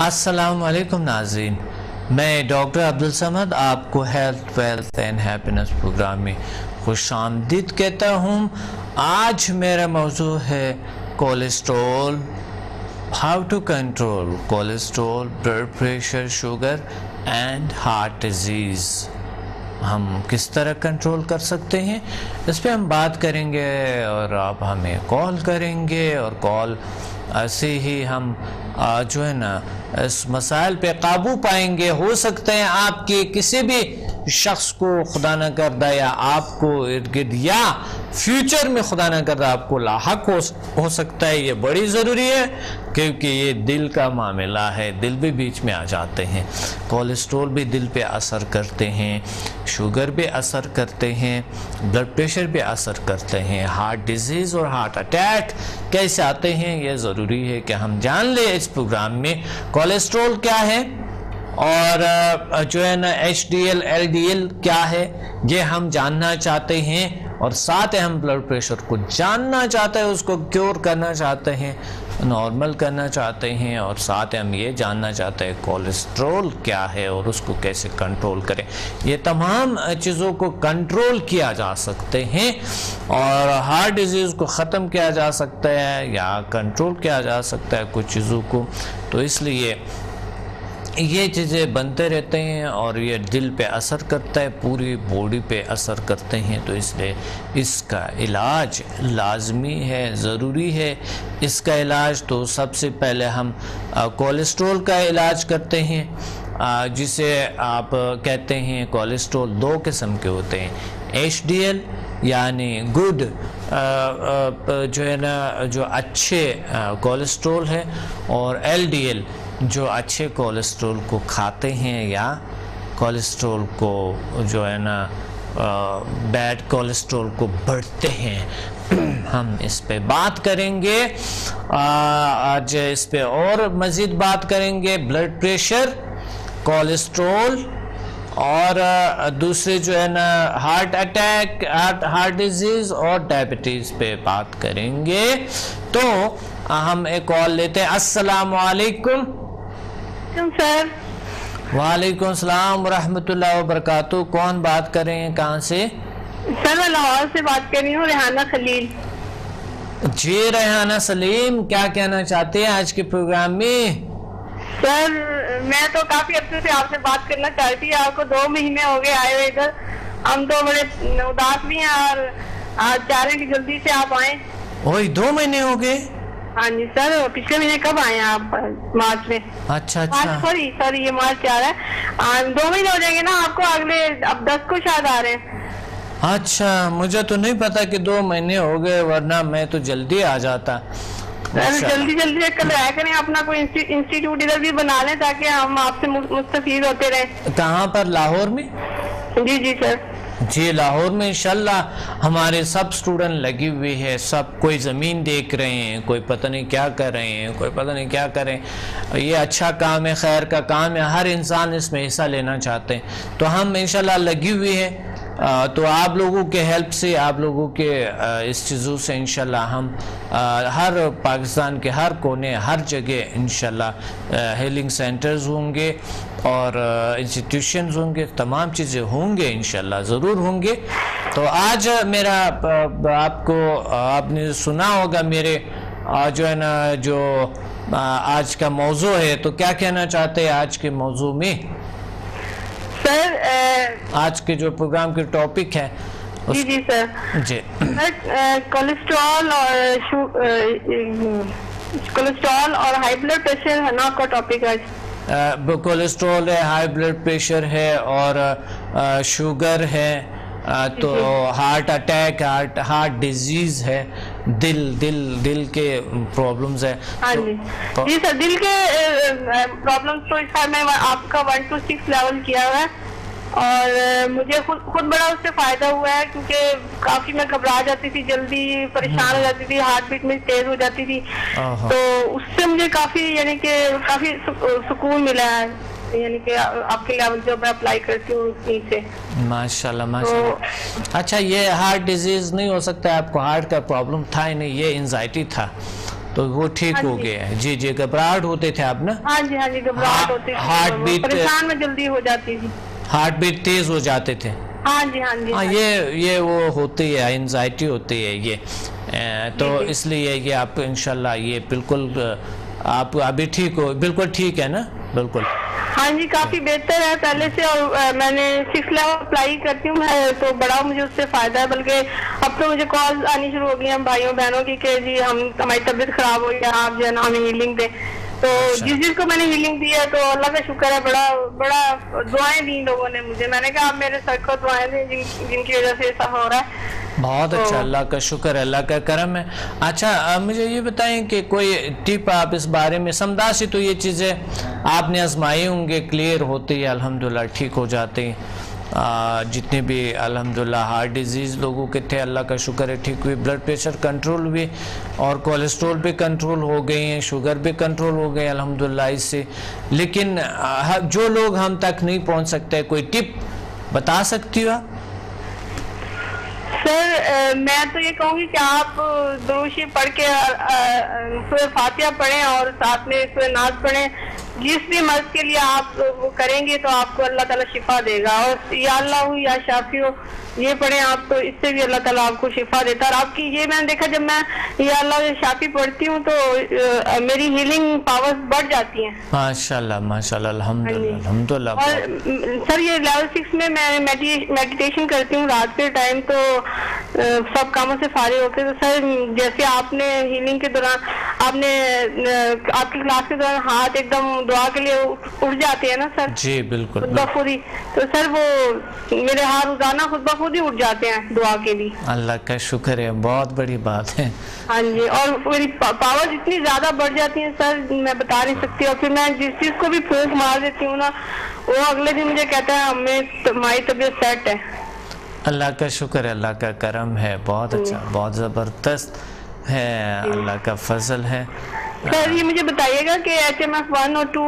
السلام علیکم ناظرین، میں ڈاکٹر عبدالصمد آپ کو health wealth and happiness program میں خوش آمدید کہتا ہوں۔ آج میرا موضوع ہے cholesterol, how to control cholesterol, blood pressure, sugar and heart disease. ہم کس طرح کنٹرول کر سکتے ہیں، اس پہ ہم بات کریں گے اور آپ ہمیں کال کریں گے، اور کال ایسے ہی ہم جو ہے نا اس مسائل پہ قابو پائیں گے۔ ہو سکتے ہیں آپ کے کسی بھی شخص کو خدا نہ کردہ یا آپ کو ارد گرد یا فیوچر میں خدا نہ کردہ آپ کو لاحق ہو سکتا ہے۔ یہ بڑی ضروری ہے کیونکہ یہ دل کا معاملہ ہے، دل بھی بیچ میں آ جاتے ہیں۔ کولیسٹرول بھی دل پہ اثر کرتے ہیں، شوگر بھی اثر کرتے ہیں، بلڈ پریشر بھی اثر کرتے ہیں، ہارٹ ڈیزیز اور ہارٹ اٹیک کیسے آتے ہیں یہ ضروری ہے کہ ہم جان لیں اس پروگرام میں۔ کولیسٹرول کیا ہے اور جو ہے نا H D L, L D L کیا ہے، یہ ہم جاننا چاہتے ہیں، اور ساتھ ہم بلڈ پریشر کو جاننا چاہتے ہیں، اس کو کیور کرنا چاہتے ہیں، نارمل کرنا چاہتے ہیں، اور ساتھ ہم یہ جاننا چاہتے ہیں کولیسٹرول کیا ہے اور اس کو کیسے کنٹرول کریں۔ یہ تمام چیزوں کو کنٹرول کیا جا سکتے ہیں، اور ہارٹ ڈیزیز کو ختم کیا جا سکتا ہے یا کنٹرول کیا جا سکتا ہے کچھ چیزوں کو۔ تو اس لیے یہ چیزیں بنتے رہتے ہیں اور یہ دل پہ اثر کرتا ہے، پوری باڈی پہ اثر کرتے ہیں، تو اس لیے اس کا علاج لازمی ہے، ضروری ہے۔ اس کا علاج تو سب سے پہلے ہم کولیسٹرول کا علاج کرتے ہیں، جسے آپ کہتے ہیں کولیسٹرول دو قسم کے ہوتے ہیں، ایچ ڈی ایل یعنی گڈ جو ہے نا جو اچھے کولیسٹرول ہے، اور ایل ڈی ایل جو اچھے کولیسٹرول کو کھاتے ہیں یا کولیسٹرول کو جو ہے نا بیڈ کولیسٹرول کو بڑھتے ہیں۔ ہم اس پہ بات کریں گے آج، اس پہ اور مزید بات کریں گے۔ بلڈ پریشر، کولیسٹرول اور دوسرے جو ہے نا ہارٹ اٹیک، ہارٹ ڈیزیز اور ڈائبٹیز پہ بات کریں گے۔ تو ہم ایک کال لیتے ہیں۔ السلام علیکم۔ سر وعلیکم السلام ورحمۃ اللہ وبرکاتہ۔ کون بات کر رہے ہیں، کہاں سے؟ سر میں لاہور سے بات کر رہی ہوں، ریحانہ خلیل۔ جی ریحانہ سلیم، کیا کہنا چاہتے ہیں آج کے پروگرام میں؟ سر میں تو کافی عرصے سے آپ سے بات کرنا چاہتی تھی، آپ کو 2 مہینے ہو گئے آئے ہوئے ادھر، ہم تو بڑے اداس بھی ہیں اور چاہ رہے ہیں کہ جلدی سے آپ آئیں۔ وہی 2 مہینے ہو گئے؟ ہاں جی سر، پچھلے مہینے کب آئے ہیں آپ؟ مارچ میں۔ اچھا اچھا، سوری یہ مارچ آ رہا ہے، 2 مہینے ہو جائیں گے نا آپ کو، اگلے اب 10 کو شاید آ رہے ہیں۔ اچھا، مجھے تو نہیں پتا کہ 2 مہینے ہو گئے، ورنہ میں تو جلدی آ جاتا۔ سر جلدی کل آیا کریں، اپنا کوئی انسٹیٹیوٹ ادھر بھی بنا لیں تاکہ ہم آپ سے مستفید ہوتے رہیں۔ کہاں پر؟ لاہور میں؟ جی سر۔ جی لاہور میں انشاءاللہ ہمارے سب سٹوڈنٹ لگی ہوئی ہے، سب کوئی زمین دیکھ رہے ہیں، کوئی پتہ نہیں کیا کر رہے ہیں، کوئی پتہ نہیں کیا کر رہے ہیں۔ یہ اچھا کام ہے، خیر کا کام ہے، ہر انسان اس میں حصہ لینا چاہتے ہیں، تو ہم انشاءاللہ لگی ہوئی ہے۔ تو آپ لوگوں کے ہیلپ سے، آپ لوگوں کے اس چیزوں سے انشاءاللہ ہم ہر پاکستان کے ہر کونے، ہر جگہ انشاءاللہ ہیلنگ سینٹرز ہوں گے اور انسٹیٹیوشنز ہوں گے، تمام چیزیں ہوں گے انشاءاللہ، ضرور ہوں گے۔ تو آج میرا آپ نے سنا ہوگا میرے جو ہے نا جو آج کا موضوع ہے، تو کیا کہنا چاہتے ہیں آج کے موضوع میں؟ سر آج کے جو پروگرام کے ٹاپک ہے جی سر، جی کولیسٹرول اور ہائی بلڈ پریشر ہے نا آپ کا ٹاپک آج؟ کولیسٹرول ہے، ہائی بلڈ پریشر ہے اور شوگر ہے، تو ہارٹ اٹیک، ہارٹ ڈیزیز ہے، دل کے پرابلمز ہے۔ ہاں جی سر، دل کے پرابلمز تو اس بار میں آپ کا 1 to 6 لیول کیا ہوا ہے، اور مجھے خود بڑا اس سے فائدہ ہوا ہے، کیونکہ کافی میں گھبرا جاتی تھی، جلدی پریشان ہو جاتی تھی، ہارٹ بیٹ میں تیز ہو جاتی تھی، تو اس سے مجھے کافی سکون ملا ہے، یعنی کہ آپ کے لیول جو میں اپلائی کرتی ہوں اسی سے۔ ماشاءاللہ ماشاءاللہ۔ اچھا، یہ ہارٹ ڈیزیز نہیں ہو سکتا ہے آپ کو؟ ہارٹ کا پرابلم تھا ہی نہیں، یہ انزائٹی تھا، تو وہ ٹھیک ہو گیا ہے. جی جی, گھبراہٹ ہوتے تھے آپ نا؟ ہاں جی ہاں جی, گھبراہٹ ہوتی تھی, ہارٹ بیٹ, پریشان میں جلدی ہو جاتی تھی, ہارٹ بیٹ تیز ہو جاتے تھے. ہاں جی ہاں جی. ہاں یہ وہ ہوتی ہے, انزائٹی ہوتی ہے یہ, تو اس لیے یہ آپ انشاءاللہ یہ بالکل آپ ابھی ٹھیک ہو, بالکل ٹھیک ہے نا؟ بالکل. ہاں جی, کافی بہتر ہے پہلے سے, اور میں نے 6 لیول اپلائی کرتی ہوں میں, تو بڑا مجھے اس سے فائدہ ہے. بلکہ اب تو مجھے کال آنی شروع ہو گئی ہیں بھائیوں بہنوں کی کہ جی ہماری طبیعت خراب ہوئی ہے, آپ جو ہے نا ہمیں ہیلنگ دیں. تو جس کو میں نے ہیلنگ دی ہے تو اللہ کا شکر ہے, بڑا دعائیں دی لوگوں نے مجھے. میں نے کہا آپ میرے سر کو دعائیں دیں جن کی وجہ سے ایسا ہو رہا ہے. بہت اچھا, اللہ کا شکر ہے, اللہ کا کرم ہے. اچھا مجھے یہ بتائیں کہ کوئی ٹپ آپ اس بارے میں, سمدھا سے تو یہ چیزیں آپ نے آزمائی ہوں گے, کلیئر ہوتی ہے الحمدللہ, ٹھیک ہو جاتے ہیں جتنے بھی الحمدللہ ہارٹ ڈیزیز لوگوں کے تھے, اللہ کا شکر ہے ٹھیک ہوئی, بلڈ پریشر کنٹرول ہوئی, اور کولیسٹرول بھی کنٹرول ہو گئے ہیں, شوگر بھی کنٹرول ہو گئے الحمدللہ اس سے. لیکن جو لوگ ہم تک نہیں پہنچ سکتے, کوئی ٹپ بتا سکتی ہو آپ؟ سر میں تو یہ کہوں گی کہ آپ درود شریف پڑھ کے سورہ فاتحہ پڑھیں اور ساتھ میں سورہ ناز پڑھیں. جس بھی مرض کے لیے آپ وہ کریں گے تو آپ کو اللہ تعالیٰ شفا دے گا. اور یا اللہ ہو یا شافی ہو یہ پڑھیں آپ, تو اس سے بھی اللہ تعالیٰ آپ کو شفا دیتا ہے. اور آپ کی یہ میں نے دیکھا, جب میں یا اللہ یا شافی پڑھتی ہوں تو میری ہیلنگ پاورز بڑھ جاتی ہیں. ماشاءاللہ ماشاءاللہ, الحمدللہ الحمدللہ. اور سر یہ لیول 6 میں میڈیٹیشن کرتی ہوں رات کے ٹائم, تو سب کاموں سے فارغ ہو کے. تو سر جیسے آپ نے ہیلنگ کے دوران آپ کی کلاس کے دوران ہاتھ ایک دم دعا کے لیے اٹھ جاتے ہیں نا سر؟ جی بالکل, خود بخود ہی. تو سر وہ میرے ہاتھ روزانہ خود بخود ہی اٹھ جاتے ہیں دعا کے لیے. اللہ کا شکر ہے, بہت بڑی بات ہے. ہاں جی, اور میری پاور اتنی زیادہ بڑھ جاتی ہیں سر, میں بتا نہیں سکتی. اور پھر میں جس چیز کو بھی پھونک مار دیتی ہوں نا, وہ اگلے دن مجھے کہتا ہے ہماری طبیعت سیٹ ہے. اللہ کا شکر ہے, اللہ کا کرم ہے, بہت اچھا, بہت زبردست ہے, اللہ کا فضل ہے. سر یہ مجھے بتائیے گا کہ HMF 1 اور 2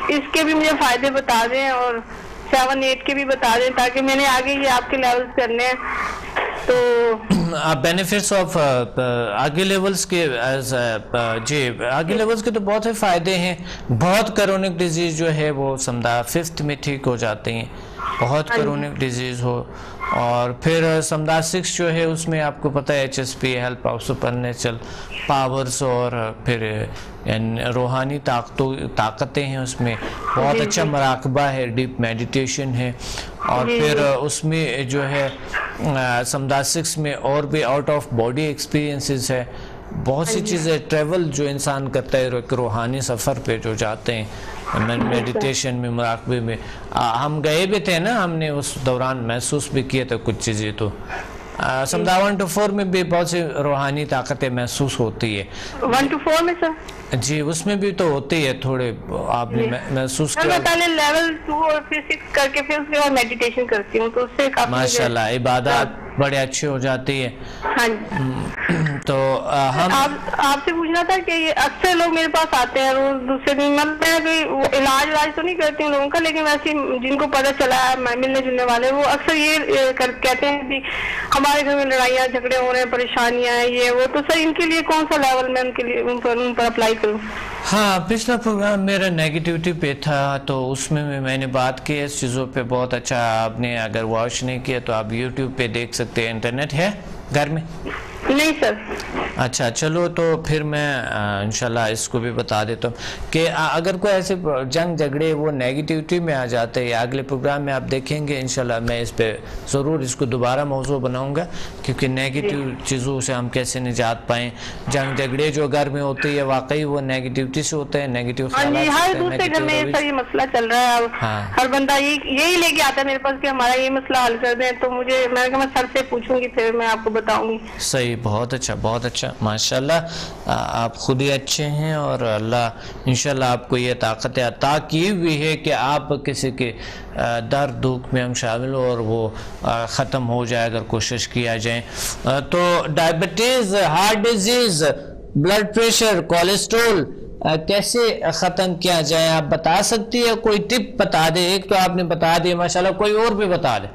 اس کے بھی مجھے فائدے بتا دیں, اور 7 8 کے بھی بتا دیں, تاکہ میں نے آگے یہ آپ کے لیولز کرنے ہیں. تو بینیفٹس آف آگے لیولز کے, جی آگے لیولز کے تو بہت سے فائدے ہیں. بہت کرونک ڈیزیز جو ہے وہ سمدھا 5th میں ٹھیک ہو جاتے ہیں, بہت کرونک ڈیزیز ہو. اور پھر سمدھا 6 جو ہے اس میں آپ کو پتہ ہے HSP, help of super natural powers, اور پھر روحانی طاقتیں ہیں اس میں. بہت اچھا مراقبہ ہے, ڈیپ میڈیٹیشن ہے. اور پھر اس میں جو ہے سمدھا 6 میں اور بھی آؤٹ آف باڈی ایکسپیرینسز ہے, بہت سی چیزیں, ٹریول جو انسان کرتا ہے ایک روحانی سفر پہ جو جاتے ہیں میڈیٹیشن میں, مراقبے میں. ہم گئے بھی تھے نا, ہم نے اس دوران محسوس بھی کیے تھے کچھ چیزیں. تو سمدھا 1 to 4 میں بھی بہت سی روحانی طاقتیں محسوس ہوتی ہے. 1 to 4 میں سر؟ جی اس میں بھی تو ہوتی ہے تھوڑے, آپ نے محسوس کیا؟ میں پہلے لیول 2 اور پھر 6 کر کے پھر اس کے بعد میڈیٹیشن کرتی ہوں, تو اس سے کافی ماشاءاللہ عبادات بڑے اچھی ہو جاتی ہے. ہاں جی. تو ہم آپ سے پوچھنا تھا کہ اکثر لوگ میرے پاس آتے ہیں روز دوسرے دن, میں کوئی علاج تو نہیں کرتی ہوں لوگوں کا, لیکن ویسے جن کو پتہ چلا ہے ملنے جلنے والے, وہ اکثر یہ کہتے ہیں کہ ہمارے گھر میں لڑائیاں جھگڑے ہو رہے ہیں, پریشانیاں ہیں, یہ وہ. تو سر ان کے لیے کون سا لیول میں ان پر اپلائی کروں؟ ہاں, پچھلا پروگرام میرا نیگیٹیوٹی پہ تھا, تو اس میں نے بات کی اس چیزوں پہ. بہت اچھا, آپ نے اگر واچ نہیں کیا تو آپ یوٹیوب پہ دیکھ سکتے ہیں. انٹرنیٹ ہے گھر میں؟ نہیں سر. اچھا چلو, تو پھر میں انشاءاللہ اس کو بھی بتا دیتا ہوں کہ اگر کوئی ایسے جنگ جھگڑے وہ نیگیٹیوٹی میں آ جاتے ہیں, یا اگلے پروگرام میں آپ دیکھیں گے انشاءاللہ میں اس پہ ضرور اس کو دوبارہ موضوع بناؤں گا, کیونکہ نیگیٹیو چیزوں سے ہم کیسے نجات پائیں. جنگ جھگڑے جو گھر میں ہوتی ہے واقعی وہ نیگیٹیوٹی سے ہوتے ہیں, نیگیٹیو خیالات. ہر دوسرے گھر میں یہ مسئلہ چل رہا ہے, ہر بندہ یہی لے کے آتا ہے میرے پاس کہ ہمارا یہ مسئلہ حل کر دیں. تو مجھے میں سر سے پوچھوں گی, پھر میں آپ کو بتاؤں گی. صحیح, بہت اچھا, بہت اچھا, ماشاءاللہ. آپ خود ہی اچھے ہیں, اور اللہ انشاءاللہ آپ کو یہ طاقت عطا کی ہوئی ہے کہ آپ کسی کے درد دکھ میں ہم شامل ہو اور وہ ختم ہو جائے اگر کوشش کیا جائے. تو diabetes, heart disease, blood pressure, cholesterol کیسے ختم کیا جائے آپ بتا سکتی ہے؟ کوئی ٹپ بتا دے. ایک تو آپ نے بتا دی ماشاءاللہ, کوئی اور بھی بتا دے.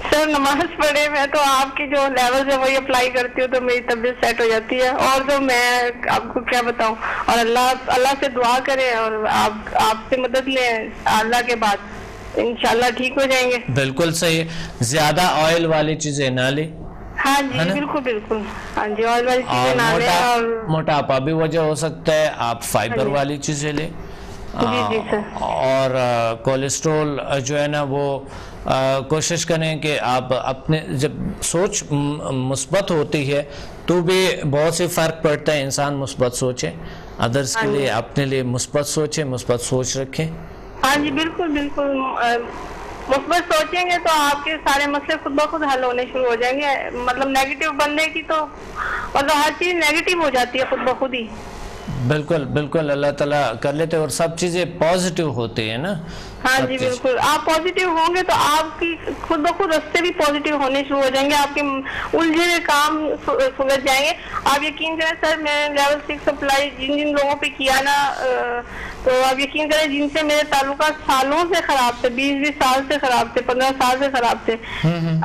سر نماز پڑھے میں تو آپ کے جو لیول ہے وہی اپلائی کرتی ہوں تو میری طبیعت سیٹ ہو جاتی ہے, اور تو میں آپ کو کیا بتاؤں. اور اللہ سے دعا کریں اور آپ سے مدد لیں, اللہ کے بعد انشاءاللہ ٹھیک ہو جائیں گے. بالکل صحیح. زیادہ آئل والی چیزیں نہ لیں. ہاں جی بالکل بالکل. ہاں جی آئل والی چیزیں نہ لیں. اور موٹاپا بھی وجہ ہو سکتا ہے, آپ فائبر والی چیزیں لیں. جی سر. اور کولیسٹرول جو ہے نا وہ کوشش کریں کہ آپ اپنے جب سوچ مثبت ہوتی ہے تو بھی بہت سے فرق پڑتا ہے. انسان مثبت سوچے, ادرس کے لیے اپنے لیے مثبت سوچے, مثبت سوچ رکھیں. ہاں جی بالکل بالکل. مثبت سوچیں گے تو آپ کے سارے مسئلے خود بخود حل ہونے شروع ہو جائیں گے. مطلب نیگیٹو بننے کی تو مطلب ہر چیز نیگیٹو ہو جاتی ہے خود بخود ہی. بالکل بالکل اللہ تعالیٰ کر لیتے, اور سب چیزیں پازیٹیو ہوتی ہیں نا. ہاں جی بالکل. آپ پازیٹیو ہوں گے تو آپ کی خود بخود راستے بھی پازیٹیو ہونے شروع ہو جائیں گے, آپ کے الجھے ہوئے کام سلجھ جائیں گے. آپ یقین کریں سر میں لیول 6 اپلائی جن لوگوں پہ کیا نا, تو آپ یقین کریں جن سے میرے تعلقات سالوں سے خراب تھے, 20 سال سے خراب تھے, 15 سال سے خراب تھے.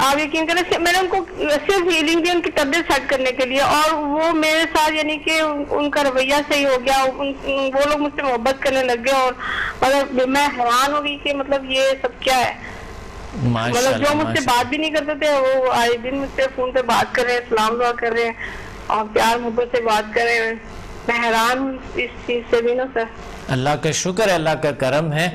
آپ یقین کریں میں نے ان کو صرف ہیلنگ دی ان کی طبیعت سیٹ کرنے کے لیے, اور وہ میرے ساتھ یعنی کہ ان کا رویہ صحیح ہو گیا, وہ لوگ مجھ سے محبت کرنے لگ گئے. اور مطلب میں حیران ہو گئی کہ مطلب یہ سب کیا ہے. مطلب جو مجھ سے بات بھی نہیں کرتے تھے وہ آئے دن مجھ سے فون پہ بات کر رہے ہیں, سلام دعا کر رہے ہیں اور پیار محبت سے بات کر رہے ہیں. میں حیران ہوں اس چیز سے بھی نا سر. اللہ کا شکر ہے, اللہ کا کرم ہے.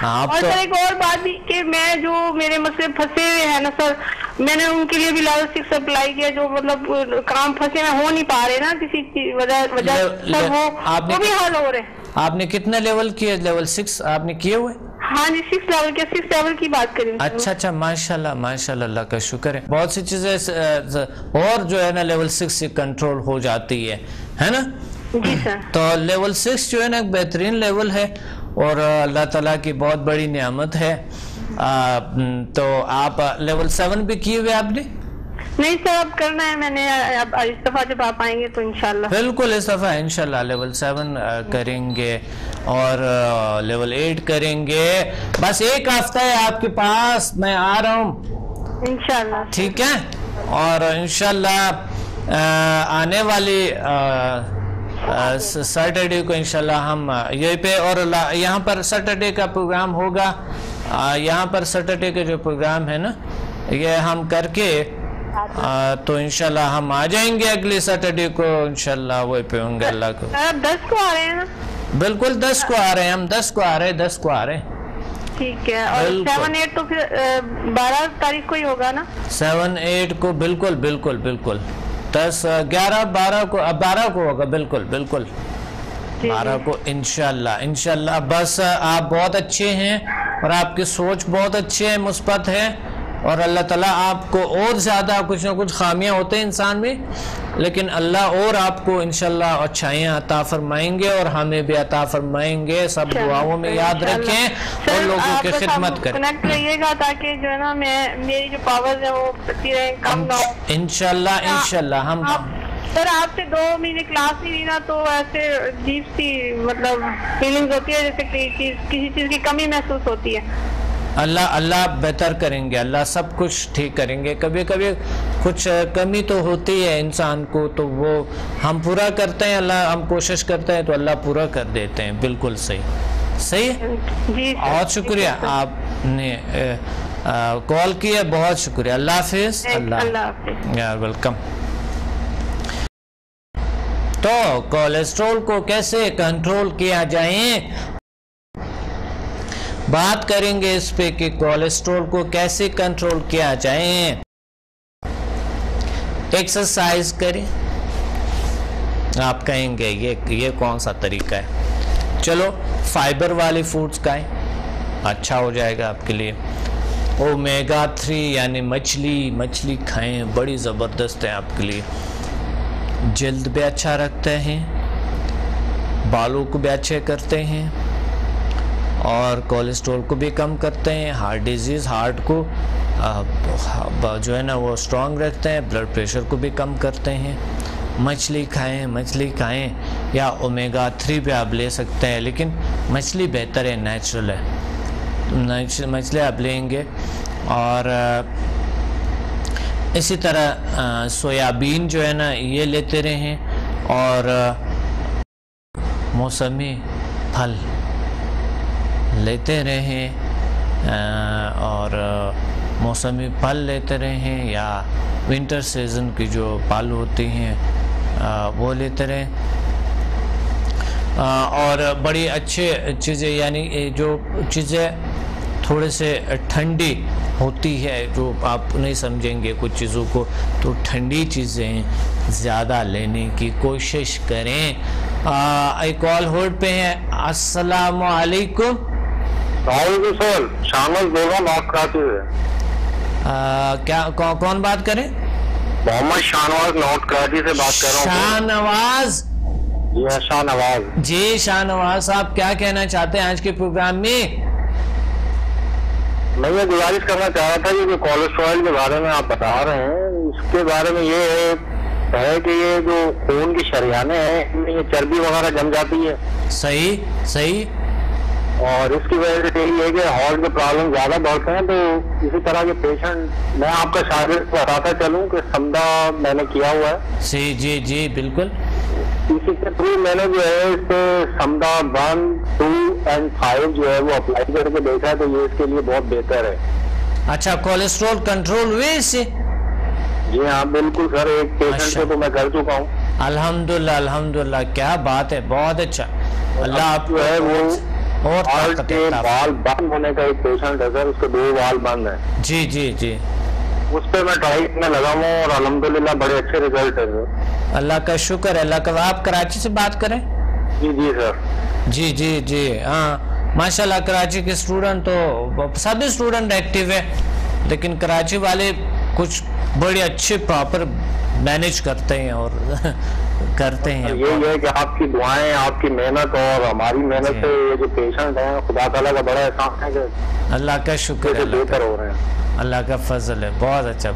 اور سر ایک اور بات بھی کہ میں جو میرے مسئلے پھنسے ہوئے ہیں نا سر, میں نے ان کے لیے بھی لیول 6 اپلائی کیا, جو مطلب کام پھنسے میں ہو نہیں پا رہے نا کسی وجہ سر, وہ بھی حل ہو رہے ہیں. آپ نے کتنے لیول کیے؟ لیول 6 آپ نے کیے ہوئے؟ ہاں جی 6 لیول کے 6 لیول کی بات کریں. اچھا ماشاءاللہ ماشاءاللہ, اللہ کا شکر ہے. بہت سی چیزیں اور جو ہے نا لیول 6 سے کنٹرول ہو جاتی ہے نا. جی سر. تو لیول 6 جو ہے نا ایک بہترین لیول ہے اور اللہ تعالیٰ کی بہت بڑی نعمت ہے. تو آپ لیول 7 بھی کیے ہوئے آپ نے؟ نہیں سر اب کرنا ہے میں نے, اب اس دفعہ جب آپ آئیں گے تو انشاءاللہ. بالکل اس دفعہ انشاءاللہ لیول 7 کریں گے اور لیول 8 کریں گے. بس ایک ہفتہ ہے آپ کے پاس, میں آ رہا ہوں انشاءاللہ. ٹھیک ہے, اور انشاءاللہ آنے والی سیٹرڈے کو انشاءاللہ ہم یہیں پہ, اور یہاں پر سیٹرڈے کا پروگرام ہوگا. یہاں پر سیٹرڈے کا جو پروگرام ہے نا یہ ہم کر کے تو انشاءاللہ ہم آ جائیں گے اگلے سیٹرڈے کو انشاءاللہ وہی پہ ہوں گے. اللہ کو 10 کو آ رہے ہیں نا؟ بالکل 10 کو آ رہے ہیں ہم, 10 کو آ رہے ہیں. ٹھیک ہے. اور 7-8 تو پھر 12 تاریخ کو ہی ہوگا نا؟ 7-8 کو بالکل 10 11 12 کو ہوگا. بالکل 12 کو انشاءاللہ. بس آپ بہت اچھے ہیں اور آپ کی سوچ بہت اچھی ہے, مثبت ہے, اور اللہ تعالیٰ آپ کو اور زیادہ, کچھ نہ کچھ خامیاں ہوتے ہیں انسان میں, لیکن اللہ اور آپ کو انشاءاللہ اچھائیاں عطا فرمائیں گے اور ہمیں بھی عطا فرمائیں گے. سب دعاؤں میں یاد رکھیں اور لوگوں کی خدمت کریں. کنیکٹ رہیے گا تاکہ جو ہے نا میری جو پاورز ہیں وہ بڑھتی رہیں, کم نہ ہو. انشاءاللہ ہم سر آپ سے 2 مہینے کلاس نہیں لی نا تو ایسے عجیب سی مطلب فیلنگز ہوتی ہے جیسے کسی چیز کی کمی محسوس ہوتی ہے. اللہ بہتر کریں گے, اللہ سب کچھ ٹھیک کریں گے. کبھی کچھ کمی تو ہوتی ہے انسان کو, تو وہ ہم پورا کرتے ہیں, اللہ ہم کوشش کرتے ہیں تو اللہ پورا کر دیتے ہیں. بالکل صحیح. بہت شکریہ آپ نے کال کیا, بہت شکریہ. اللہ حافظ. اللہ ویلکم. تو کولیسٹرول کو کیسے کنٹرول کیا جائے, بات کریں گے اس پہ کہ کولیسٹرول کو کیسے کنٹرول کیا جائے. ایکسرسائز کریں. آپ کہیں گے یہ کون سا طریقہ ہے؟ چلو فائبر والے فوڈز کھائیں, اچھا ہو جائے گا آپ کے لیے. اومیگا 3 یعنی مچھلی کھائیں, بڑی زبردست ہے آپ کے لیے. جلد بھی اچھا رکھتے ہیں, بالوں کو بھی اچھے کرتے ہیں, اور کولیسٹرول کو بھی کم کرتے ہیں. ہارٹ ڈیزیز, ہارٹ کو جو ہے نا وہ اسٹرانگ رکھتے ہیں. بلڈ پریشر کو بھی کم کرتے ہیں. مچھلی کھائیں یا اومیگا 3 بھی آپ لے سکتے ہیں, لیکن مچھلی بہتر ہے, نیچرل ہے. مچھلی آپ لیں گے, اور اسی طرح سویابین جو ہے نا یہ لیتے رہیں، اور موسمی پھل لیتے رہیں، اور موسمی پھل لیتے رہیں، یا ونٹر سیزن کی جو پھل ہوتی ہیں وہ لیتے رہیں، اور بڑی اچھے چیزیں، یعنی جو چیزیں تھوڑے سے ٹھنڈی ہوتی ہے، جو آپ نہیں سمجھیں گے کچھ چیزوں کو، تو ٹھنڈی چیزیں زیادہ لینے کی کوشش کریں۔ ایک کال ہولڈ پہ ہیں۔ السلام علیکم۔ وعلیکم السلام، شانواز بول رہا ہوں، بات کراچی سے۔ کیا کون بات کریں؟ محمد شانواز نارتھ کراچی سے بات کر رہا ہوں۔ شاہنواز؟ جی ہاں، شاہنواز جی شاہنواز صاحب، کیا کہنا چاہتے ہیں آج کے پروگرام میں؟ میں یہ گزارش کرنا چاہ رہا تھا کہ جو کولیسٹرول کے بارے میں آپ بتا رہے ہیں، اس کے بارے میں یہ ہے کہ یہ جو خون کی شریانیں ہیں ان میں یہ چربی وغیرہ جم جاتی ہے۔ صحیح۔ اور اس کی وجہ سے یہ ہے کہ ہارٹ کے پرابلم زیادہ بڑھتے ہیں۔ تو اسی طرح کے پیشنٹ، میں آپ کا شاگرد بتاتا چلوں کہ سمدہ میں نے کیا ہوا ہے۔ جی بالکل۔ اسی کے تھرو میں نے جو ہے اس پہ سمدہ 1, 2 and 5 جو ہے وہ اپلائی کر کے دیکھا ہے، تو یہ اس کے لیے بہت بہتر ہے۔ اچھا، کولیسٹرول کنٹرول ہوئے اس سے؟ جی ہاں بالکل سر، ایک پیشنٹ کو تو میں کر چکا ہوں۔ الحمدللہ، کیا بات ہے، بہت اچھا۔ اللہ آپ جو ہے وہ اور ہارٹ کے بال بند ہونے کا ایک پیشنٹ ہے سر، اس کے 2 بال بند ہیں۔ جی اس پہ میں ٹرائی کرنے لگا ہوں اور الحمدللہ بڑے اچھے ریزلٹ ہے سر۔ اللہ کا شکر ہے، اللہ کا۔ آپ کراچی سے بات کریں؟ جی سر۔ جی ہاں، ماشاءاللہ کراچی کے اسٹوڈنٹ تو سبھی اسٹوڈنٹ ایکٹیو ہے، لیکن کراچی والے کچھ بڑے اچھے پراپر مینیج کرتے ہیں اور کرتے ہیں۔ یہی ہے کہ آپ کی دعائیں، آپ کی محنت اور ہماری محنت سے یہ جو پیشنٹ ہیں، خدا تعالیٰ کا بڑا احسان ہے کہ اللہ کا شکر ہے، بہتر ہو رہے ہیں۔ اللہ کا فضل ہے، بہت اچھا۔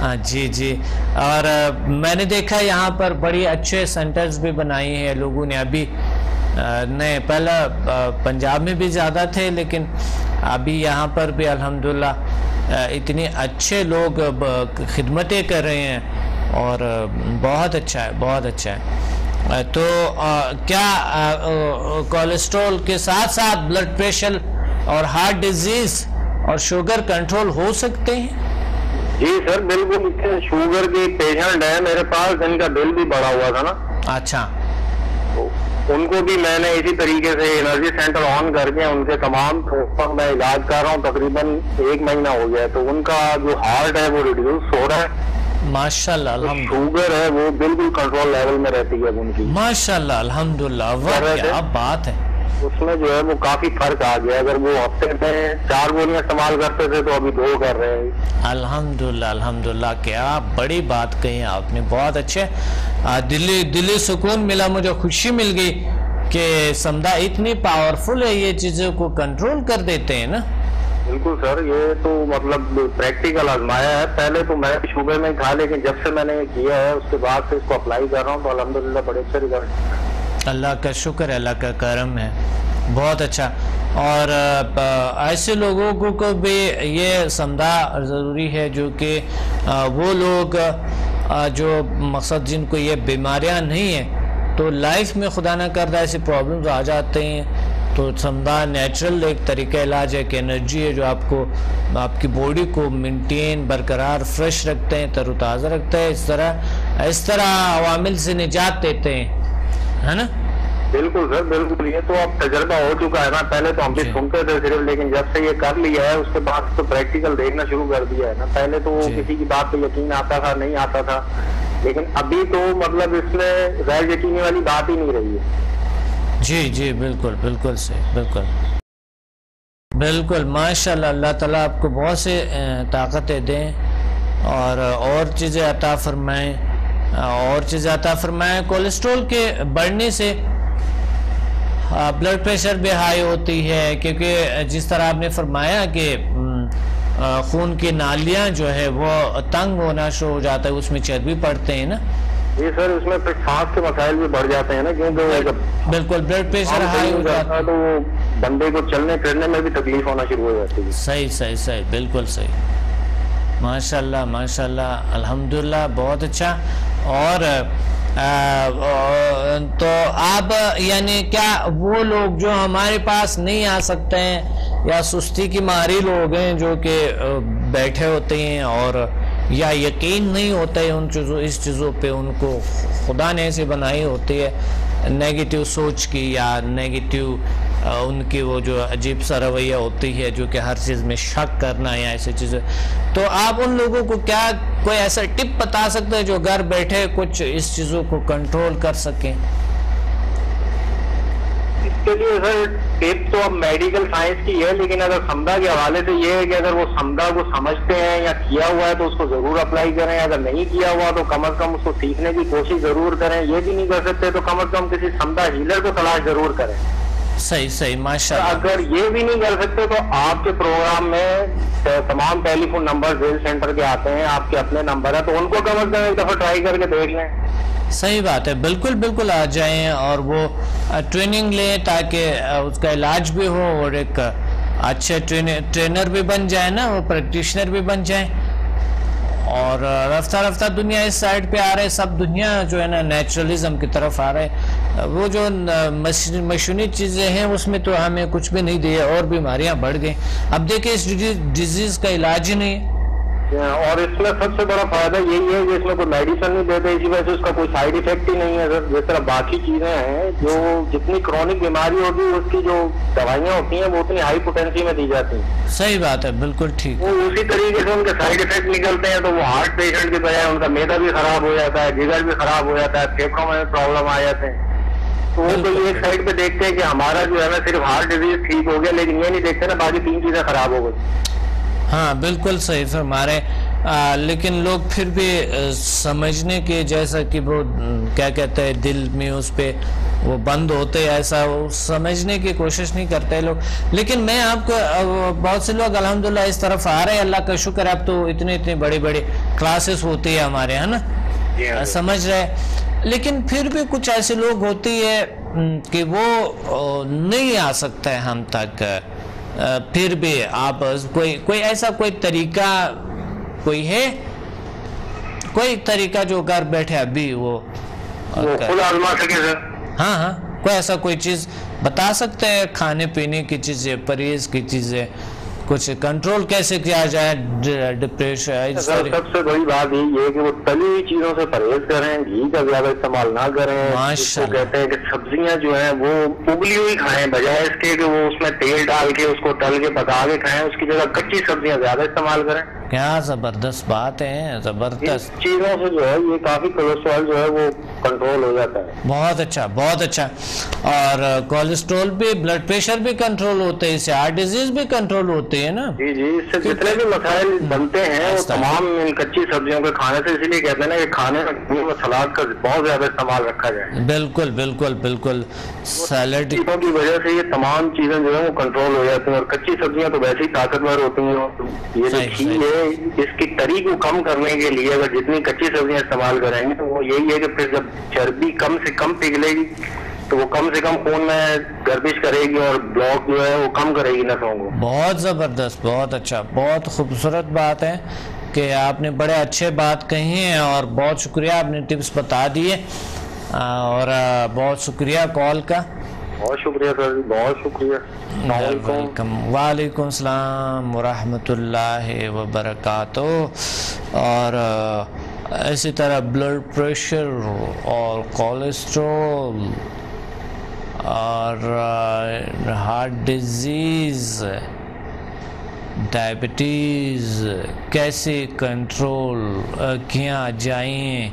ہاں جی، اور میں نے دیکھا یہاں پر بڑی اچھے سینٹرز بھی بنائی ہیں لوگوں نے۔ ابھی نہیں، پہلا پنجاب میں بھی زیادہ تھے، لیکن ابھی یہاں پر بھی الحمدللہ اتنے اچھے لوگ خدمتیں کر رہے ہیں، اور بہت اچھا ہے۔ تو کیا کولیسٹرول کے ساتھ ساتھ بلڈ پریشر اور ہارٹ ڈیزیز اور شوگر کنٹرول ہو سکتے ہیں؟ جی سر بالکل، شوگر کے پیشنٹ ہیں میرے پاس، ان کا بل بھی بڑا ہوا تھا نا۔ اچھا، ان کو بھی میں نے اسی طریقے سے انرجی سینٹر آن کر کے ان کے تمام میں علاج کر رہا ہوں، تقریباً 1 مہینہ ہو گیا ہے۔ تو ان کا جو ہارٹ ہے وہ ریڈیوس ہو رہا ہے، ماشاءاللہ، الحمدللہ۔ شوگر ہے وہ بالکل کنٹرول لیول میں رہتی ہے ان کی، ماشاءاللہ، الحمدللہ، واہ کیا بات ہے۔ اس میں جو ہے وہ کافی فرق آ گیا۔ اگر وہ ہفتے میں 4 گولیاں استعمال کرتے تھے تو ابھی 2 کر رہے ہیں۔ الحمدللہ، کیا بڑی بات کہی آپ نے، بہت اچھے۔ دلی سکون ملا، مجھے خوشی مل گئی کہ سمدہ اتنی پاورفل ہے، یہ چیزوں کو کنٹرول کر دیتے ہیں نا۔ بالکل سر، یہ تو مطلب پریکٹیکل آزمایا ہے۔ پہلے تو میں شوگر میں تھا، لیکن جب سے میں نے یہ کیا ہے اس کے بعد سے اس کو اپلائی کر رہا ہوں، تو الحمدللہ بڑے اچھے ریزلٹ۔ اللہ کا شکر ہے، اللہ کا کرم ہے، بہت اچھا۔ اور ایسے لوگوں کو بھی یہ سمجھنا ضروری ہے جو کہ وہ لوگ جو مقصد جن کو یہ بیماریاں نہیں ہیں، تو لائف میں خدا نہ کردہ ایسے پرابلمز آ جاتے ہیں، تو سمجھنا نیچرل ایک طریقہ علاج ہے کہ انرجی ہے جو آپ کی باڈی کو مینٹین برقرار فریش رکھتے ہیں، تر و تازہ رکھتے ہیں، اس طرح عوامل سے نجات دیتے ہیں، ہے نا؟ بالکل سر، بالکل، یہ تو اب تجربہ ہو چکا ہے نا۔ پہلے تو ہم بھی سنتے تھے صرف، لیکن جب سے یہ کر لیا ہے اس کے بعد تو پریکٹیکل دیکھنا شروع کر دیا ہے نا۔ پہلے تو کسی کی بات پہ یقین آتا تھا، نہیں آتا تھا، لیکن ابھی تو مطلب اس میں غیر یقینی والی بات ہی نہیں رہی ہے۔ جی بالکل صحیح، بالکل ماشاءاللہ۔ اللہ تعالیٰ آپ کو بہت سے طاقتیں دیں اور چیزیں عطا فرمائیں کولیسٹرول کے بڑھنے سے بلڈ پریشر بھی ہائی ہوتی ہے، کیونکہ جس طرح آپ نے فرمایا کہ خون کی نالیاں جو ہے وہ تنگ ہونا شروع ہو جاتا ہے، اس میں چربی پڑتے ہیں نا۔ جی سر، اس میں پھر سانس کے مسائل بھی بڑھ جاتے ہیں نا، کیونکہ بالکل بلڈ پریشر ہائی ہو جاتا ہے تو وہ بندے کو چلنے پھرنے میں بھی تکلیف ہونا شروع ہو جاتی ہے۔ صحیح، بالکل صحیح۔ ماشاءاللہ ماشاءاللہ الحمدللہ بہت اچھا. اور تو آپ یعنی کیا وہ لوگ جو ہمارے پاس نہیں آ سکتے ہیں یا سستی کی ماری لوگ ہیں جو کہ بیٹھے ہوتے ہیں اور یا یقین نہیں ہوتا ہے اس چیزوں پہ، ان کو خدا نے ایسے بنائی ہوتی ہے نیگیٹو سوچ کی یا نیگیٹو ان کی وہ جو عجیب سا رویہ ہوتی ہے جو کہ ہر چیز میں شک کرنا یا ایسی چیزیں، تو آپ ان لوگوں کو کیا کوئی ایسا ٹپ بتا سکتے ہیں جو گھر بیٹھے کچھ اس چیزوں کو کنٹرول کر سکیں؟ اس کے لیے سر ٹپ تو اب میڈیکل سائنس کی ہے، لیکن اگر سمدھا کے حوالے سے یہ ہے کہ اگر وہ سمدھا کو سمجھتے ہیں یا کیا ہوا ہے تو اس کو ضرور اپلائی کریں، اگر نہیں کیا ہوا تو کم از کم اس کو سیکھنے کی کوشش ضرور کریں. یہ بھی نہیں کر سکتے تو کم از کم کسی سمدھا ہیلر کو تلاش ضرور کریں. صحیح ماشاءاللہ. اگر یہ بھی نہیں کر سکتے تو آپ کے پروگرام میں تمام ٹیلی فون نمبر ریل سینٹر کے آتے ہیں، آپ کے اپنے نمبر ہیں، تو ان کو کم از کم ایک دفعہ ٹرائی کر کے دیکھ لیں. صحیح بات ہے، بالکل بالکل آ جائیں اور وہ ٹریننگ لیں تاکہ اس کا علاج بھی ہو اور ایک اچھے ٹرینر بھی بن جائیں نا، وہ پریکٹیشنر بھی بن جائیں. اور رفتہ رفتہ دنیا اس سائڈ پہ آ رہے، سب دنیا جو ہے نا نیچرلزم کی طرف آ رہے. وہ جو مشینی چیزیں ہیں اس میں تو ہمیں کچھ بھی نہیں دیا اور بیماریاں بڑھ گئیں. اب دیکھیں اس ڈیزیز کا علاج ہی نہیں ہے. اور اس میں سب سے بڑا فائدہ یہی ہے کہ اس میں کوئی میڈیسن نہیں دیتے، اسی وجہ سے اس کا کوئی سائیڈ افیکٹ ہی نہیں ہے سر. جس طرح باقی چیزیں ہیں جو جتنی کرونک بیماری ہوگی اس کی جو دوائیاں ہوتی ہیں وہ اتنی ہائی پوٹینسی میں دی جاتی ہیں. صحیح بات ہے، بالکل ٹھیک. وہ اسی طریقے سے ان کے سائیڈ افیکٹ نکلتے ہیں، تو وہ ہارٹ پیشنٹ کی بجائے ان کا معدہ بھی خراب ہو جاتا ہے، جگر بھی خراب ہو جاتا ہے، پھیپھڑوں میں پرابلم آ جاتے ہیں. تو وہ تو ایک سائڈ پہ دیکھتے ہیں کہ ہمارا جو ہے نا صرف ہارٹ ڈیزیز ٹھیک ہو گیا، لیکن یہ نہیں دیکھتے نا باقی 3 چیزیں خراب ہو گئی. ہاں بالکل صحیح فرما رہے. لیکن لوگ پھر بھی سمجھنے کے جیسا کہ وہ کیا کہتے ہیں دل میں اس پہ وہ بند ہوتے، ایسا وہ سمجھنے کی کوشش نہیں کرتے لوگ. لیکن میں آپ کو بہت سے لوگ الحمدللہ اس طرف آ رہے ہیں، اللہ کا شکر ہے. اب تو اتنی بڑی کلاسز ہوتی ہے ہمارے ہے نا، سمجھ رہے. لیکن پھر بھی کچھ ایسے لوگ ہوتی ہے کہ وہ نہیں آ سکتے ہم تک. پھر بھی آپ کوئی ایسا کوئی طریقہ کوئی ہے، کوئی طریقہ جو گھر بیٹھے ابھی وہ خود آزما سکے سر؟ ہاں کوئی ایسا کوئی چیز بتا سکتے ہیں، کھانے پینے کی چیزیں، پرہیز کی چیزیں، کچھ کنٹرول کیسے کیا جائے ڈپریشن؟ سب سے بڑی بات یہ ہے کہ وہ تلی ہوئی چیزوں سے پرہیز کریں، گھی کا زیادہ استعمال نہ کریں. کہتے ہیں کہ سبزیاں جو ہیں وہ ابلی ہوئی کھائیں، بجائے اس کے کہ وہ اس میں تیل ڈال کے اس کو تل کے پکا کے کھائیں. اس کی جگہ کچی سبزیاں زیادہ استعمال کریں. کیا زبردست بات ہے، زبردست. چیزوں سے جو ہے یہ کافی کولیسٹرول جو ہے وہ کنٹرول ہو جاتا ہے. بہت اچھا بہت اچھا. اور کولیسٹرول بھی، بلڈ پریشر بھی کنٹرول ہوتے ہیں، اس سے ہارٹ ڈیزیز بھی کنٹرول ہوتے ہیں نا. جی اس سے جتنے بھی مسائل بنتے ہیں وہ تمام ان کچی سبزیوں کے کھانے سے، اسی لیے کہتے ہیں نا کہ کھانے میں سلاد کا بہت زیادہ استعمال رکھا جائے. بالکل بالکل بالکل. سیلڈ کی وجہ سے یہ تمام چیزیں جو ہے وہ کنٹرول ہو جاتی ہیں. اور کچی سبزیاں تو ویسے ہی طاقتور ہوتی ہیں. یہ جو چیز ہے اس کی تری کو کم کرنے کے لیے اگر جتنی کچی سبزیاں استعمال کریں گے تو وہ یہی ہے کہ پھر جب چربی کم سے کم پگھلے گی تو وہ کم سے کم خون میں گردش کرے گی اور بلاک جو ہے وہ کم کرے گی نسوں کو. بہت زبردست، بہت اچھا، بہت خوبصورت بات ہے کہ آپ نے بڑے اچھے بات کہی ہیں. اور بہت شکریہ، آپ نے ٹپس بتا دیے اور بہت شکریہ کال کا. بہت شکریہ سر، بہت شکریہ. وعلیکم السلام ورحمۃ اللہ وبرکاتہ. اور اسی طرح بلڈ پریشر اور کولیسٹرول اور ہارٹ ڈیزیز، ڈائبٹیز کیسے کنٹرول کیا جائیں،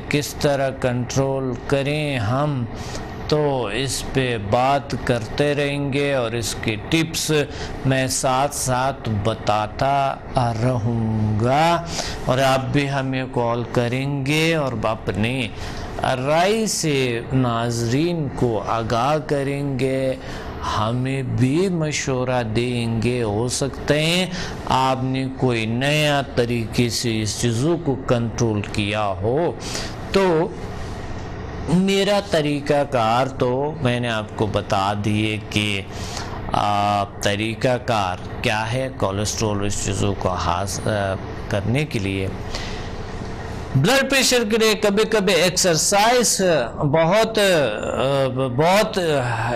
کس طرح کنٹرول کریں ہم، تو اس پہ بات کرتے رہیں گے اور اس کی ٹپس میں ساتھ ساتھ بتاتا رہوں گا. اور آپ بھی ہمیں کال کریں گے اور اپنی رائے سے ناظرین کو آگاہ کریں گے، ہمیں بھی مشورہ دیں گے. ہو سکتے ہیں آپ نے کوئی نیا طریقے سے اس چیزوں کو کنٹرول کیا ہو. تو میرا طریقہ کار تو میں نے آپ کو بتا دیے کہ طریقہ کار کیا ہے کولیسٹرول اس چیزوں کو حاصل کرنے کے لیے. بلڈ پریشر کے لیے کبھی کبھی ایکسرسائز بہت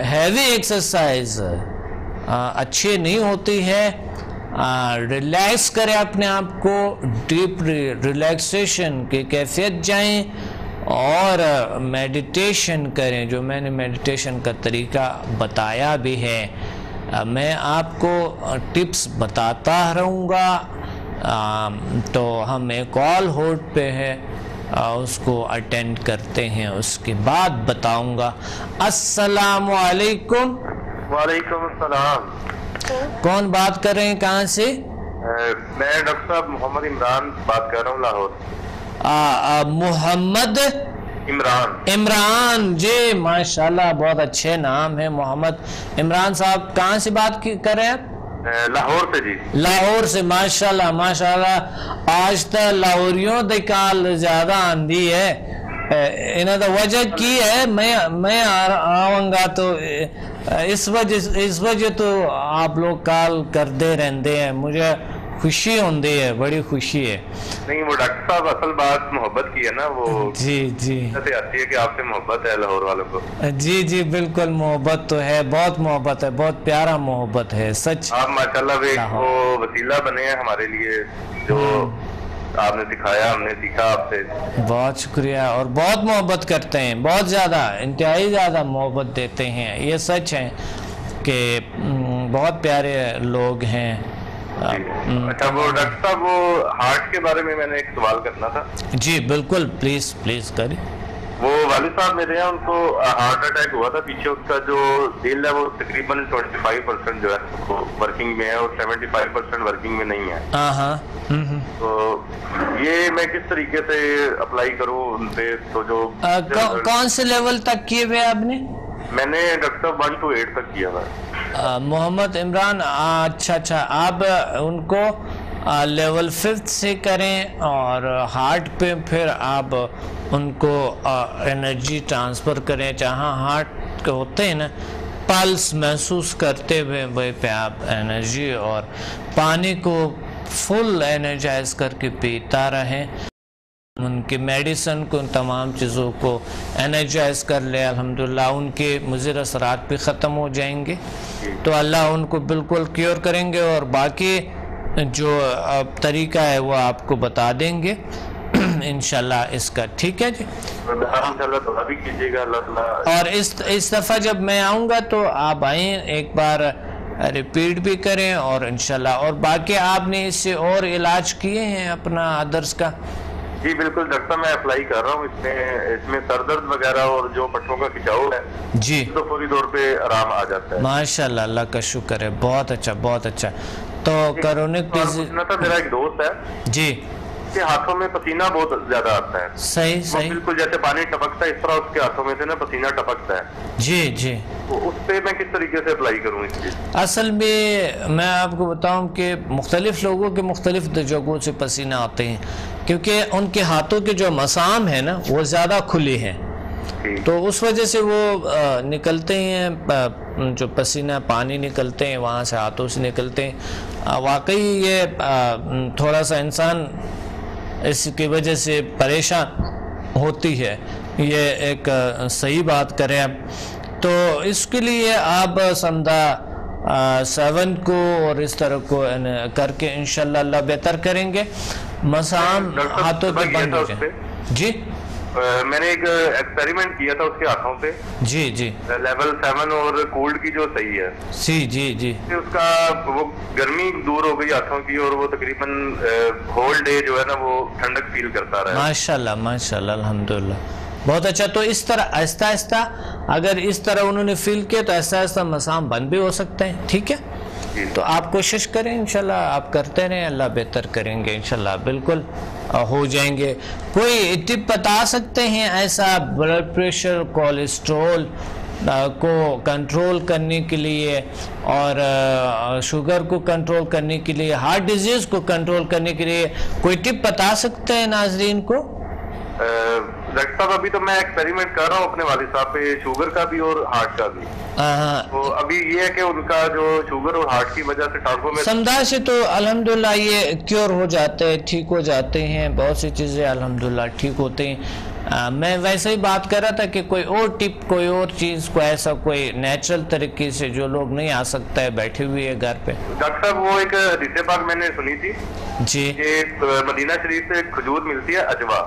ہیوی ایکسرسائز اچھی نہیں ہوتی ہے. ریلیکس کریں اپنے آپ کو, ڈیپ ریلیکسیشن کی کیفیت جائیں اور میڈیٹیشن کریں, جو میں نے میڈیٹیشن کا طریقہ بتایا بھی ہے. میں آپ کو ٹپس بتاتا رہوں گا. تو ہم ایک کال ہولڈ پہ ہے, اس کو اٹینڈ کرتے ہیں, اس کے بعد بتاؤں گا. السلام علیکم. وعلیکم السلام. کون بات کر رہے ہیں, کہاں سے؟ میں ڈاکٹر صاحب محمد عمران بات کر رہا ہوں, لاہور. محمد عمران جی, ماشاءاللہ بہت اچھے نام ہے محمد عمران صاحب. کہاں سے بات کر رہے ہیں آپ؟ لاہور سے جی. لاہور سے, ماشاءاللہ ماشاءاللہ. آج تک لاہوریوں دے کال زیادہ آندھی ہے. انہوں نے وجہ کی ہے, میں آؤں گا تو اس وجہ تو آپ لوگ کال کرتے رہتے ہیں. مجھے خوشی ہوندی ہے, بڑی خوشی ہے. نہیں وہ ڈاکٹر صاحب اصل بات محبت کی ہے نا, وہ جی جی آتی ہے کہ آپ سے محبت ہے لاہور والوں کو. جی جی بالکل, محبت تو ہے, بہت محبت ہے, بہت پیارا محبت ہے سچ. آپ ماشاءاللہ وہ وسیلہ بنے ہیں ہمارے لیے, جو آپ نے دکھایا, ہم نے سیکھا آپ سے. بہت شکریہ. اور بہت محبت کرتے ہیں, بہت زیادہ, انتہائی زیادہ محبت دیتے ہیں. یہ سچ ہے کہ بہت پیارے لوگ ہیں. اچھا وہ ڈاکٹر صاحب وہ ہارٹ کے بارے میں نے ایک سوال کرنا تھا. جی بالکل, پلیز کریں. وہ والد صاحب میرے ہیں, ان کو ہارٹ اٹیک ہوا تھا پیچھے. اس کا جو دل ہے وہ تقریباً 25% جو ہے ورکنگ میں ہے اور 75% ورکنگ میں نہیں ہے. تو یہ میں کس طریقے سے اپلائی کروں ان پہ؟ تو جو کون سے لیول تک کیے ہوئے آپ نے؟ میں نے ڈاکٹر صاحب 1 to 8 تک کیا تھا. محمد عمران, اچھا, آپ ان کو لیول 5 سے کریں اور ہارٹ پہ پھر آپ ان کو انرجی ٹرانسفر کریں. جہاں ہارٹ کے ہوتے ہیں نا پلس محسوس کرتے ہوئے وہیں پہ آپ انرجی اور پانی کو فل انرجائز کر کے پیتا رہیں. ان کی میڈیسن کو, ان تمام چیزوں کو انرجائز کر لے. الحمدللہ ان کے مضر اثرات بھی ختم ہو جائیں گے, تو اللہ ان کو بالکل کیور کریں گے. اور باقی جو طریقہ ہے وہ آپ کو بتا دیں گے انشاءاللہ اس کا. ٹھیک ہے جی, اور اس دفعہ جب میں آؤں گا تو آپ آئیں, ایک بار ریپیٹ بھی کریں اور انشاءاللہ. اور باقی آپ نے اس سے اور علاج کیے ہیں اپنا ادرس کا؟ جی بالکل ڈاکٹر صاحب, میں اپلائی کر رہا ہوں. اس میں سر درد وغیرہ اور جو پٹھوں کا کھچاؤ ہے جی تو فوری طور پہ آرام آ جاتا ہے. ماشاءاللہ, اللہ کا شکر ہے. بہت اچھا, بہت اچھا. تو کرونک میرا ایک دوست ہے جی, کے ہاتھوں میں پسینہ بہت زیادہ آتا ہے. صحیح بالکل جیسے پانی ٹپکتا ہے اس طرح اس کے ہاتھوں میں سے نا پسینہ ٹپکتا ہے. جی اس پہ میں کس طریقے سے اپلائی کروں اس چیز؟ اصل میں آپ کو بتاؤں کہ مختلف لوگوں کے مختلف جگہوں سے پسینہ آتے ہیں, کیونکہ ان کے ہاتھوں کے جو مسام ہیں نا وہ زیادہ کھلی ہیں, تو اس وجہ سے وہ نکلتے ہیں, جو پسینہ پانی نکلتے ہیں وہاں سے ہاتھوں سے نکلتے ہیں. واقعی یہ تھوڑا سا انسان اس کی وجہ سے پریشان ہوتی ہے. یہ ایک صحیح بات کریں آپ, تو اس کے لیے آپ سمدھا 7 کو اور اس طرح کو کر کے انشاءاللہ اللہ بہتر کریں گے. مسام ہاتھوں کے بند ہو جائیں. جی میں نے ایک ایکسپیریمنٹ کیا تھا اس کے ہاتھوں پہ. جی لیول 7 اور کولڈ کی جو صحیح ہے. جی اس کا وہ گرمی دور ہو گئی ہاتھوں کی, اور وہ تقریباً ہول ڈے جو ہے نا وہ ٹھنڈک فیل کرتا رہا. ماشاءاللہ الحمدللہ, بہت اچھا. تو اس طرح آہستہ آہستہ اگر اس طرح انہوں نے فیل کیا تو آہستہ آہستہ مسام بند بھی ہو سکتے ہیں. ٹھیک ہے, تو آپ کوشش کریں انشاءاللہ, آپ کرتے رہیں, اللہ بہتر کریں گے انشاءاللہ, بالکل ہو جائیں گے. کوئی ٹپ بتا سکتے ہیں ایسا بلڈ پریشر, کولیسٹرول کو کنٹرول کرنے کے لیے اور شوگر کو کنٹرول کرنے کے لیے, ہارٹ ڈیزیز کو کنٹرول کرنے کے لیے کوئی ٹپ بتا سکتے ہیں ناظرین کو؟ ڈاکٹر صاحب ابھی تو میں ایکسپیریمنٹ کر رہا ہوں اپنے والد صاحب پہ, شوگر کا بھی اور ہارٹ کا بھی. تو ابھی یہ ہے کہ ان کا جو شوگر اور ہارٹ کی وجہ سے ٹانگوں میں سمدھا سے تو الحمدللہ یہ کیور ہو جاتے ہیں، ٹھیک ہو جاتے ہیں، بہت سی چیزیں الحمدللہ ٹھیک ہوتے ہیں. میں ویسے ہی بات کر رہا تھا کہ کوئی اور ٹپ، کوئی اور چیز، کوئی ایسا کوئی نیچرل طریقے سے جو لوگ نہیں آ سکتا ہے، بیٹھے ہوئے ہے گھر پہ. ڈاکٹر صاحب وہ ایک حدیث پاک میں نے سنی تھی جی، کہ مدینہ شریف سے کھجور ملتی ہے اجوا،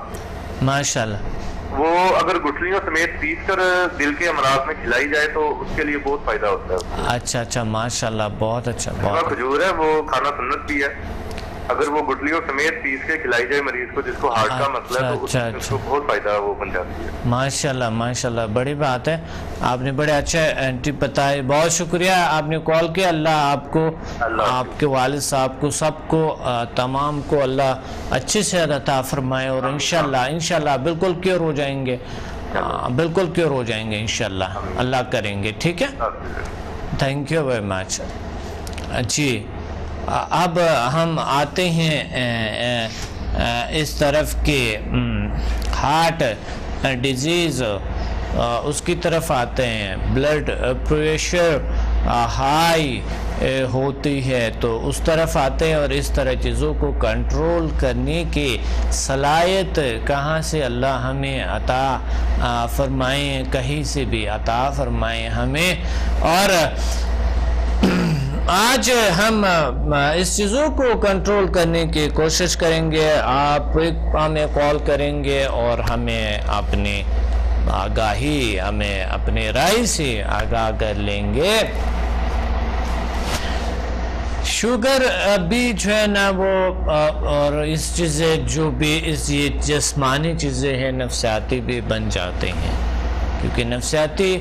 ماشاءاللہ، وہ اگر گٹھلیوں سمیت پیس کر دل کے امراض میں کھلائی جائے تو اس کے لیے بہت فائدہ ہوتا ہے. اچھا، ماشاءاللہ، بہت اچھا. اجوا کھجور ہے، وہ کھانا سنت بھی ہے. اگر وہ گٹھلیوں سمیت پیس کے کھلائی جائے مریض کو جس کو ہارٹ کا مسئلہ ہے تو اس کو بہت فائدہ وہ بن جاتی ہے. ماشاءاللہ، بڑی بات ہے. آپ نے بڑے اچھے ٹپ بتائے، بہت شکریہ آپ نے کال کیا. اللہ آپ کو، آپ کے والد صاحب کو، سب کو، تمام کو اللہ اچھی صحت عطا فرمائے، اور انشاءاللہ بالکل کیور ہو جائیں گے، بالکل کیور ہو جائیں گے انشاءاللہ، اللہ کریں گے. ٹھیک ہے، تھینک یو ویری مچ. جی، اب ہم آتے ہیں اس طرف کے ہارٹ ڈیزیز، اس کی طرف آتے ہیں. بلڈ پریشر ہائی ہوتی ہے تو اس طرف آتے ہیں، اور اس طرح چیزوں کو کنٹرول کرنے کی صلاحیت کہاں سے اللہ ہمیں عطا فرمائیں، کہیں سے بھی عطا فرمائیں ہمیں. اور آج ہم اس چیزوں کو کنٹرول کرنے کی کوشش کریں گے. آپ ہمیں کال کریں گے اور ہمیں اپنی آگاہی، ہمیں اپنی رائے سے آگاہ کر لیں گے. شوگر بھی جو ہے نا وہ، اور اس چیزیں جو بھی یہ جسمانی چیزیں ہیں، نفسیاتی بھی بن جاتے ہیں، کیونکہ نفسیاتی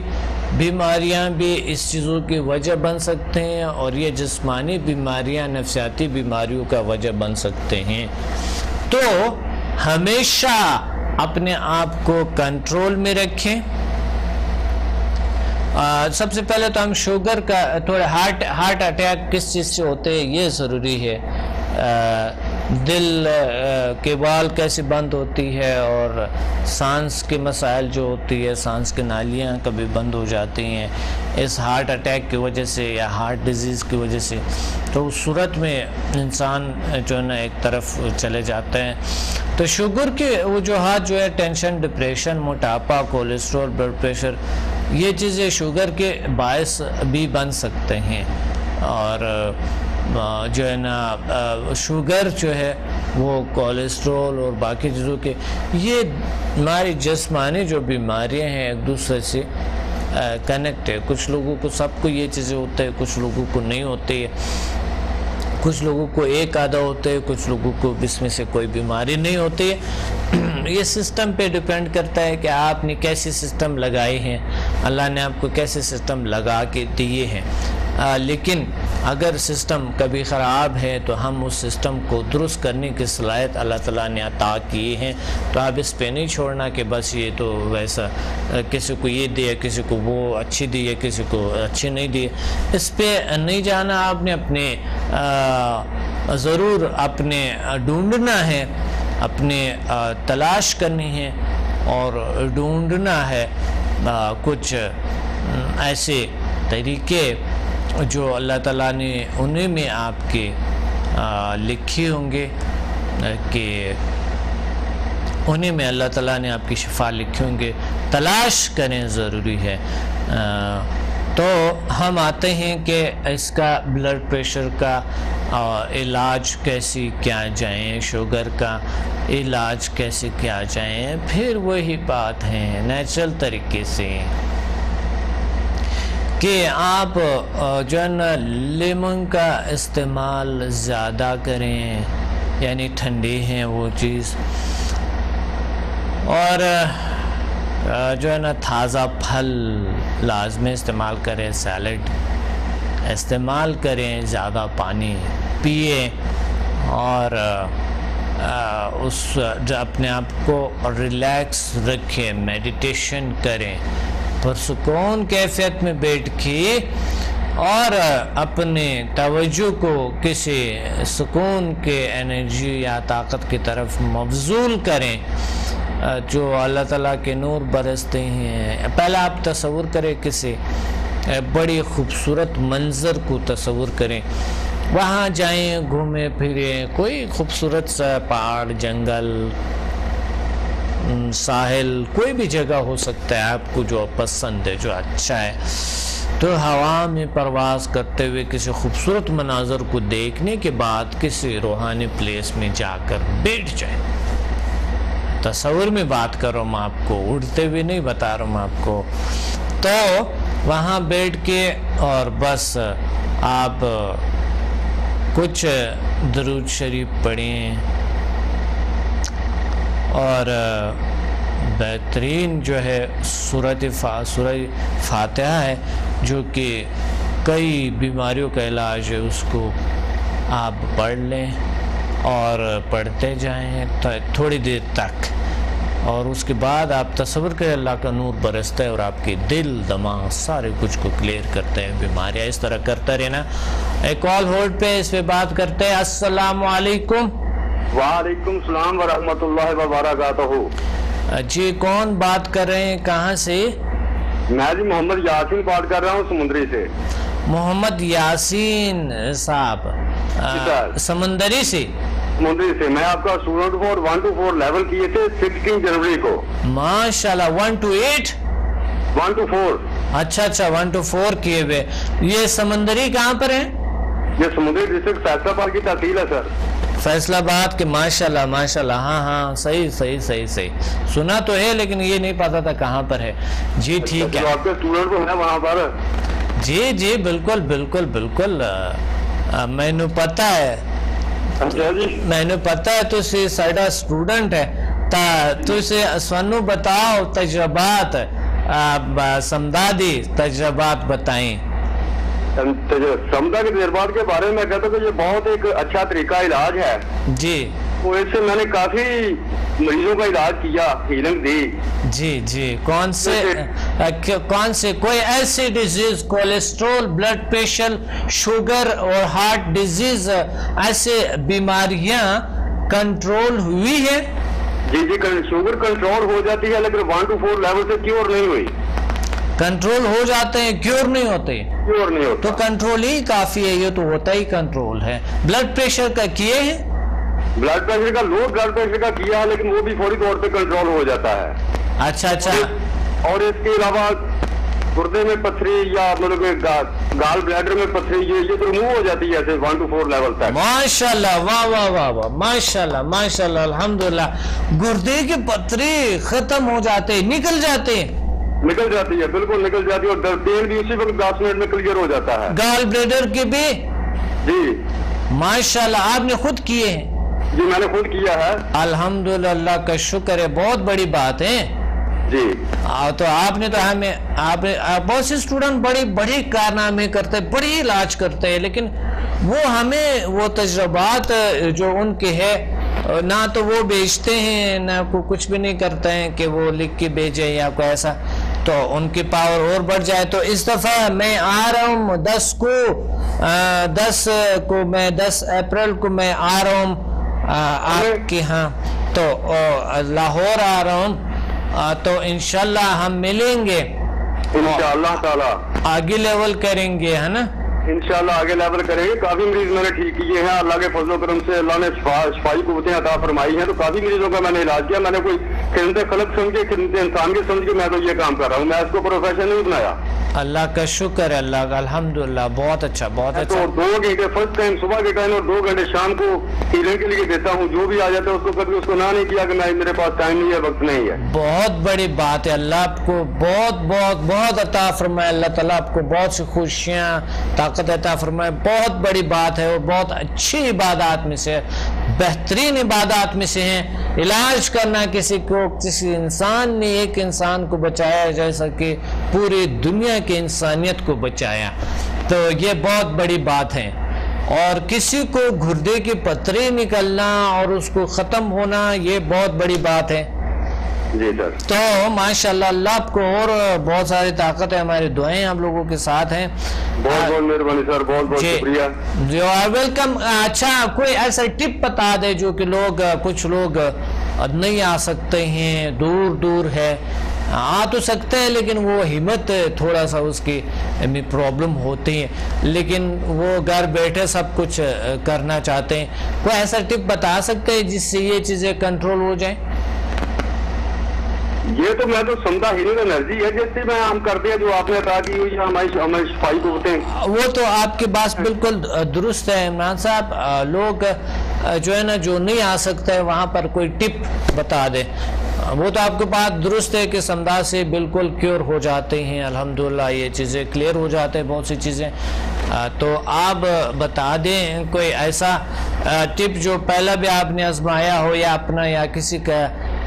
بیماریاں بھی اس چیزوں کی وجہ بن سکتے ہیں، اور یہ جسمانی بیماریاں نفسیاتی بیماریوں کا وجہ بن سکتے ہیں. تو ہمیشہ اپنے آپ کو کنٹرول میں رکھیں. سب سے پہلے تو ہم شوگر کا تھوڑا ہارٹ اٹیک کس چیز سے ہوتے ہیں یہ ضروری ہے. دل کے وال کیسے بند ہوتی ہے، اور سانس کے مسائل جو ہوتی ہے، سانس کی نالیاں کبھی بند ہو جاتی ہیں اس ہارٹ اٹیک کی وجہ سے یا ہارٹ ڈیزیز کی وجہ سے. تو اس صورت میں انسان جو ہے نا ایک طرف چلے جاتے ہیں. تو شوگر کے وجوہات جو ہے ٹینشن، ڈپریشن، موٹاپا، کولیسٹرول، بلڈ پریشر، یہ چیزیں شوگر کے باعث بھی بن سکتے ہیں. اور جو ہے نا شوگر جو ہے وہ کولیسٹرول اور باقی چیزوں کے، یہ ہماری جسمانی جو بیماریاں ہیں ایک دوسرے سے کنیکٹ ہے. کچھ لوگوں کو، سب کو یہ چیزیں ہوتے ہیں، کچھ لوگوں کو نہیں ہوتی ہے، کچھ لوگوں کو ایک آدھا ہوتے ہے، کچھ لوگوں کو اس میں سے کوئی بیماری نہیں ہوتی ہے. یہ سسٹم پہ ڈیپینڈ کرتا ہے کہ آپ نے کیسے سسٹم لگائے ہیں، اللہ نے آپ کو کیسے سسٹم لگا کے دیے ہیں. لیکن اگر سسٹم کبھی خراب ہے تو ہم اس سسٹم کو درست کرنے کی صلاحیت اللہ تعالیٰ نے عطا کیے ہیں. تو آپ اس پہ نہیں چھوڑنا کہ بس یہ تو ویسا، کسی کو یہ دیا، کسی کو وہ اچھی دی ہے، کسی کو اچھی نہیں دی. اس پہ نہیں جانا. آپ نے اپنے ضرور اپنے ڈھونڈنا ہے، اپنے تلاش کرنی ہے اور ڈھونڈنا ہے کچھ ایسے طریقے جو اللہ تعالیٰ نے انہیں میں آپ کے لکھے ہوں گے، کہ انہیں میں اللہ تعالیٰ نے آپ کی شفا لکھے ہوں گے. تلاش کریں ضروری ہے. تو ہم آتے ہیں کہ اس کا بلڈ پریشر کا علاج کیسے کیا جائیں، شوگر کا علاج کیسے کیا جائیں. پھر وہی بات ہے نیچرل طریقے سے کہ آپ جو ہے نا لیمن کا استعمال زیادہ کریں، یعنی ٹھنڈی ہیں وہ چیز، اور جو ہے نا تازہ پھل لازمی استعمال کریں، سیلڈ استعمال کریں، زیادہ پانی پیئیں، اور اپنے آپ کو ریلیکس رکھیں، میڈیٹیشن کریں، پرسکون کیفیت میں بیٹھ کے، اور اپنے توجہ کو کسی سکون کے انرجی یا طاقت کی طرف مبذول کریں جو اللہ تعالیٰ کے نور برستے ہیں. پہلے آپ تصور کریں کسی بڑی خوبصورت منظر کو تصور کریں، وہاں جائیں، گھومیں پھریں، کوئی خوبصورت سا پہاڑ، جنگل، ساحل، کوئی بھی جگہ ہو سکتا ہے آپ کو جو پسند ہے، جو اچھا ہے، تو ہوا میں پرواز کرتے ہوئے کسی خوبصورت مناظر کو دیکھنے کے بعد کسی روحانی پلیس میں جا کر بیٹھ جائیں۔ تصور میں بات کر رہا ہوں میں آپ کو، اڑتے ہوئے نہیں بتا رہا ہوں میں آپ کو۔ تو وہاں بیٹھ کے اور بس آپ کچھ درود شریف پڑھیں اور بہترین جو ہے سورہ فاتحہ ہے، جو کہ کئی بیماریوں کا علاج ہے، اس کو آپ پڑھ لیں اور پڑھتے جائیں تھوڑی دیر تک، اور اس کے بعد آپ تصور کریں اللہ کا نور برستا ہے اور آپ کے دل، دماغ سارے کچھ کو کلیئر کرتے ہیں، بیماریاں اس طرح کرتا رہنا۔ ایک کال ہولڈ پہ، اس پہ بات کرتے ہیں۔ السلام علیکم۔ وعلیکم السلام ورحمۃ اللہ وبرکاتہ۔ جی کون بات کر رہے ہیں، کہاں سے؟ میں جی محمد یاسین بات کر رہا ہوں سمندری سے۔ محمد یاسین صاحب سمندری سے؟ سمندری سے۔ میں آپ کا اسٹوڈنٹ ہوں اور 1 to 4 لیول کیے تھے 16 جنوری کو۔ ماشاءاللہ 1 to 8؟ 1 to 4۔ اچھا 1 to 4 کیے ہوئے۔ یہ سمندری کہاں پر ہے؟ یہ سمندری ڈسٹرکٹ فیصل آباد کی تحصیل ہے سر۔ فیصل آباد کے، ماشاءاللہ ماشاءاللہ، ہاں صحیح سنا تو ہے، لیکن یہ نہیں پتا تھا کہاں پر ہے۔ جی ٹھیک ہے، آپ کے اسٹوڈنٹ کو ہے وہاں پر؟ جی بالکل میں نے پتا ہے، میں نے پتا ہے تو سے ساڈا اسٹوڈنٹ ہے، تو سے سانو بتاؤ تجربات، سمدادی تجربات بتائیں۔ سمدہ کے تجربات کے بارے میں کہتا ہوں کہ یہ بہت ایک اچھا طریقہ علاج ہے جی۔ تو اس سے میں نے کافی مریضوں کا علاج کیا، ہیلنگ دی۔ جی کون سے کوئی ایسی disease, cholesterol, blood pressure, sugar اور ہارٹ ڈیزیز، ایسے بیماریاں کنٹرول ہوئی ہے؟ جی شوگر کنٹرول ہو جاتی ہے، لیکن 1 to 4 لیول سے کیور نہیں ہوئی۔ کنٹرول ہو جاتے ہیں، کیور نہیں ہوتے؟ کیور نہیں ہوتا۔ تو کنٹرول ہی کافی ہے، یہ تو ہوتا ہی کنٹرول ہے۔ بلڈ پریشر کا کیے ہیں؟ بلڈ پریشر کا، لو بلڈ پریشر کا کیا ہے، لیکن وہ بھی فوری طور پہ کنٹرول ہو جاتا ہے۔ اچھا اور اس کے علاوہ گردے میں پتھری یا مطلب گال بلیڈر میں پتھری، یہ تو ریموو ہو جاتی ہے ایسے 1 to 4 لیول تک۔ ماشاءاللہ، واہ ماشاءاللہ الحمدللہ۔ گردے کی پتھری ختم ہو جاتے، نکل جاتی ہے، بالکل نکل جاتی ہے، اور پین بھی اسی وقت 10 منٹ میں کلیئر ہو جاتا ہے۔ گال بلیڈر کی بھی؟ جی ماشاءاللہ، آپ نے خود کیے ہیں؟ جی میں نے خود کیا ہے۔ الحمدللہ، اللہ کا شکر ہے، بہت بڑی بات ہے جی۔ تو آپ نے تو ہمیں، بہت سے اسٹوڈنٹ بڑی کارنامے کرتے ہیں، بڑی علاج کرتے ہیں، لیکن وہ ہمیں وہ تجربات جو ان کے ہے نہ تو وہ بیچتے ہیں، نہ کچھ بھی نہیں کرتے ہیں کہ وہ لکھ کے بھیجے یا کوئی ایسا، تو ان کی پاور اور بڑھ جائے۔ تو اس دفعہ میں آ رہا ہوں 10 اپریل کو میں آ رہا ہوں آپ کے ہاں، تو لاہور آ رہا ہوں، تو انشاءاللہ ہم ملیں گے، انشاءاللہ تعالی آگے لیول کریں گے، ہے نا؟ انشاءاللہ آگے لیول کریں گے۔ کافی مریض میں نے ٹھیک کیے ہیں، اللہ کے فضل و کرم سے اللہ نے شفائی قوتیں عطا فرمائی ہیں، تو کافی مریضوں کا میں نے علاج کیا۔ میں نے کوئی خدمت خلق سمجھ کے، خدمت انسان کے سمجھ کے میں تو یہ کام کر رہا ہوں، میں اس کو پروفیشن نہیں بنایا۔ اللہ کا شکر ہے، اللہ کا الحمدللہ، بہت اچھا بہت اچھا۔ تو 2 گھنٹے فرسٹ ٹائم صبح کے ٹائم اور 2 گھنٹے شام کو ہیلنگ کے لیے دیتا ہوں، جو بھی آ جاتا ہے اس کو کبھی اس کو نہ نہیں کیا کہ میں میرے پاس ٹائم نہیں ہے، وقت نہیں ہے۔ بہت بڑی بات ہے، اللہ آپ کو بہت عطا فرمائے، اللہ تعالیٰ آپ کو بہت سی خوشیاں، طاقت عطا فرمائے، بہت بڑی بات ہے، اور بہت اچھی عبادات میں سے، بہترین عبادات میں سے ہیں علاج کرنا کسی کو۔ کسی انسان نے ایک انسان کو بچایا جیسا کہ پوری دنیا کی انسانیت کو بچایا، تو یہ بہت بڑی بات ہے۔ اور کسی کو گردے کی پتھری نکلنا اور اس کو ختم ہونا، یہ بہت بڑی بات ہے۔ جی سر۔ تو ماشاءاللہ، اللہ آپ کو اور بہت ساری طاقت ہے، ہماری دعائیں آپ لوگوں کے ساتھ ہیں۔ بہت مہربانی سر، بہت شکریہ۔ جو ویلکم۔ اچھا، کوئی ایسا ٹپ بتا دے جو کہ کچھ لوگ نہیں آ سکتے ہیں، دور ہے، آ تو سکتے ہیں لیکن وہ ہمت تھوڑا سا اس کی پرابلم ہوتی ہے، لیکن وہ گھر بیٹھے سب کچھ کرنا چاہتے ہیں. کوئی ایسا ٹپ بتا سکتے ہیں جس سے یہ چیزیں کنٹرول ہو جائیں؟ یہ تو میں تو سمجھا ہیلنگ انرجی ہے جیسے میں ہم کرتے ہیں جو آپ نے عطا کی ہوئی ہماری صفائی کو ہوتے ہیں. وہ تو آپ کی بات بالکل درست ہے عمران صاحب. لوگ جو ہے نا جو نہیں آ سکتے وہاں پر کوئی ٹپ بتا دیں. وہ تو آپ کی بات درست ہے کہ سمدھا سے بالکل کیور ہو جاتے ہیں، الحمدللہ یہ چیزیں کلیئر ہو جاتے ہیں بہت سی چیزیں. تو آپ بتا دیں کوئی ایسا ٹپ جو پہلا بھی آپ نے آزمایا ہو یا اپنا یا کسی کا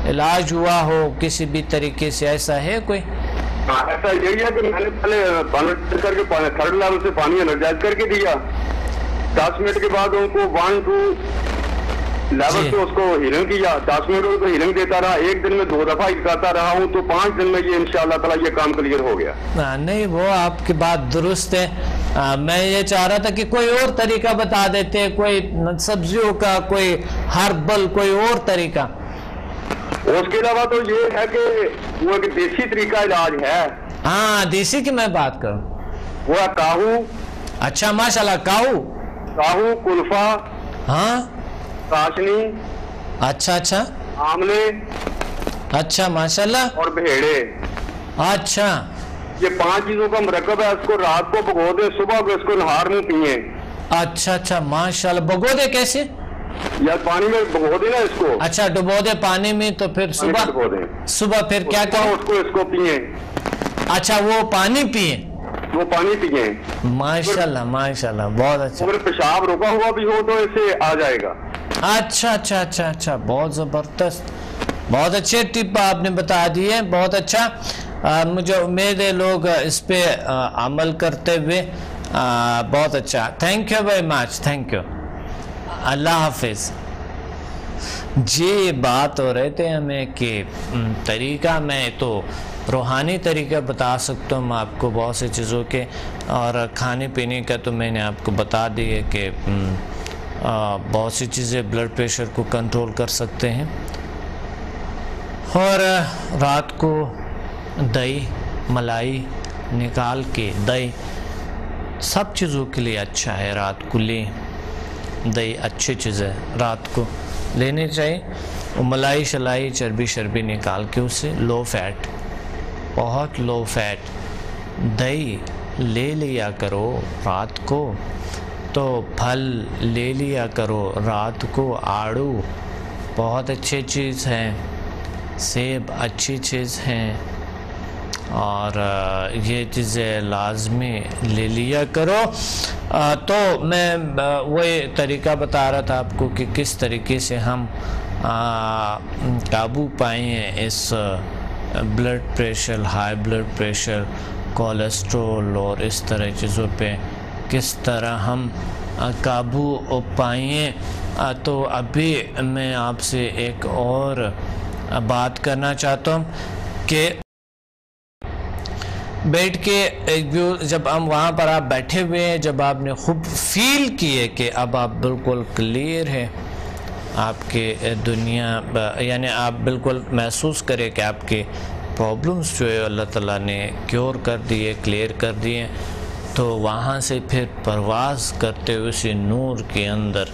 علاج ہوا ہو کسی بھی طریقے سے، ایسا ہے کوئی؟ ایسا یہی ہے کہ میں نے پہلے پانی کر کے تھرڈ لیول سے پانی انرجائز کر کے دیا، 10 منٹ کے بعد ان کو 1-2 لیول سے اس کو ہیلنگ کیا، 10 منٹ ان کو ہیلنگ دیتا رہا، ایک دن میں 2 دفعہ کرتا رہا ہوں تو 5 دن میں یہ انشاءاللہ تعالی یہ کام کلیئر ہو گیا. نہیں وہ آپ کی بات درست ہے. میں یہ چاہ رہا تھا کہ کوئی اور طریقہ بتا دیتے، کوئی سبزیوں کا، کوئی ہربل، کوئی اور طریقہ. اس کے علاوہ تو یہ ہے کہ وہ ایک دیسی طریقہ علاج ہے. ہاں دیسی کی میں بات کروں، وہ ہے کاہو. اچھا ماشاءاللہ. کاہو، کلفا، ہاں، کاشنی، اچھا آملے، اچھا ماشاءاللہ، اور بھیڑے. اچھا یہ 5 چیزوں کا مرکب ہے. اس کو رات کو بھگو دیں، صبح کو اس کو نہار میں پئیں. اچھا ماشاءاللہ. بھگو دے کیسے؟ یا پانی میں بھگو دیں نا اس کو. اچھا ڈبو دے پانی میں، تو پھر صبح پھر کیا کریں؟ اس کو پئیں. اچھا وہ پانی پئیں؟ وہ پانی پئیں. ماشاءاللہ بہت اچھا. اگر پیشاب رکا ہوا بھی ہو تو اسے آ جائے گا. اچھا بہت زبردست، بہت اچھے ٹپ آپ نے بتا دیے، بہت اچھا. مجھے امید ہے لوگ اس پہ عمل کرتے ہوئے. بہت اچھا، thank you very much, thank you, اللہ حافظ. جی بات ہو رہے تھے ہمیں کہ طریقہ، میں تو روحانی طریقہ بتا سکتا ہوں آپ کو بہت سی چیزوں کے، اور کھانے پینے کا تو میں نے آپ کو بتا دی ہے کہ بہت سی چیزیں بلڈ پریشر کو کنٹرول کر سکتے ہیں. اور رات کو دہی ملائی نکال کے، دہی سب چیزوں کے لیے اچھا ہے، رات کو لیں. دہی اچھی چیز ہے، رات کو لینے چاہیے. ملائی شلائی چربی شربی نکال کے اسے لو فیٹ، بہت لو فیٹ دہی لے لیا کرو رات کو. تو پھل لے لیا کرو رات کو. آڑو بہت اچھی چیز ہے، سیب اچھی چیز ہیں، اور یہ چیزیں لازمی لے لیا کرو. تو میں وہی طریقہ بتا رہا تھا آپ کو کہ کس طریقے سے ہم قابو پائیں اس blood pressure, high blood pressure, cholesterol اور اس طرح چیزوں پہ کس طرح ہم قابو پائیں. تو ابھی میں آپ سے ایک اور بات کرنا چاہتا ہوں کہ بیٹھ کے جب ہم وہاں پر آپ بیٹھے ہوئے ہیں، جب آپ نے خوب فیل کیے کہ اب آپ بالکل کلیئر ہے، آپ کے دنیا یعنی آپ بالکل محسوس کریں کہ آپ کے پرابلمز جو ہے اللہ تعالیٰ نے کیور کر دیے، کلیئر کر دیے، تو وہاں سے پھر پرواز کرتے ہوئے اسی نور کے اندر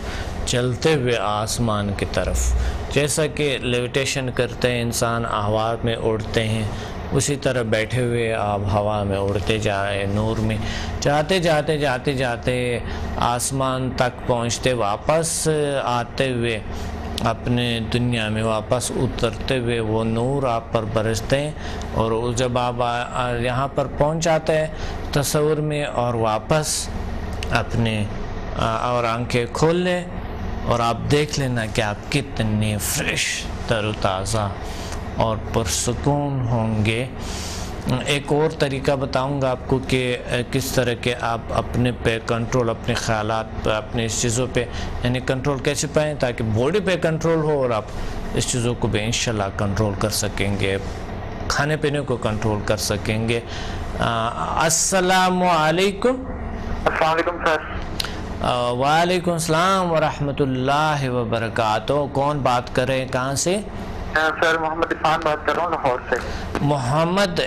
چلتے ہوئے آسمان کی طرف، جیسا کہ لیویٹیشن کرتے ہیں انسان، ہوا میں اڑتے ہیں، اسی طرح بیٹھے ہوئے آپ ہوا میں اڑتے جائے، نور میں جاتے جاتے جاتے جاتے آسمان تک پہنچتے، واپس آتے ہوئے اپنے دنیا میں واپس اترتے ہوئے وہ نور آپ پر برستے ہیں. اور جب آپ یہاں پر پہنچ جاتے ہیں تصور میں، اور واپس اپنے اور آنکھیں کھول لیں اور آپ دیکھ لینا کہ آپ کتنے فریش، تر و تازہ اور پرسکون ہوں گے. ایک اور طریقہ بتاؤں گا آپ کو کہ کس طرح کے آپ اپنے پہ کنٹرول، اپنے خیالات پہ، اپنے اس چیزوں پہ یعنی کنٹرول کیسے پائیں تاکہ باڈی پہ کنٹرول ہو اور آپ اس چیزوں کو بھی انشاءاللہ کنٹرول کر سکیں گے، کھانے پینے کو کنٹرول کر سکیں گے. السلام علیکم. السلام علیکم سر. وعلیکم السلام ورحمۃ اللہ وبرکاتہ. کون بات کر رہے ہیں، کہاں سے؟ سر محمد عرفان بات کر رہا ہوں لاہور سے. محمد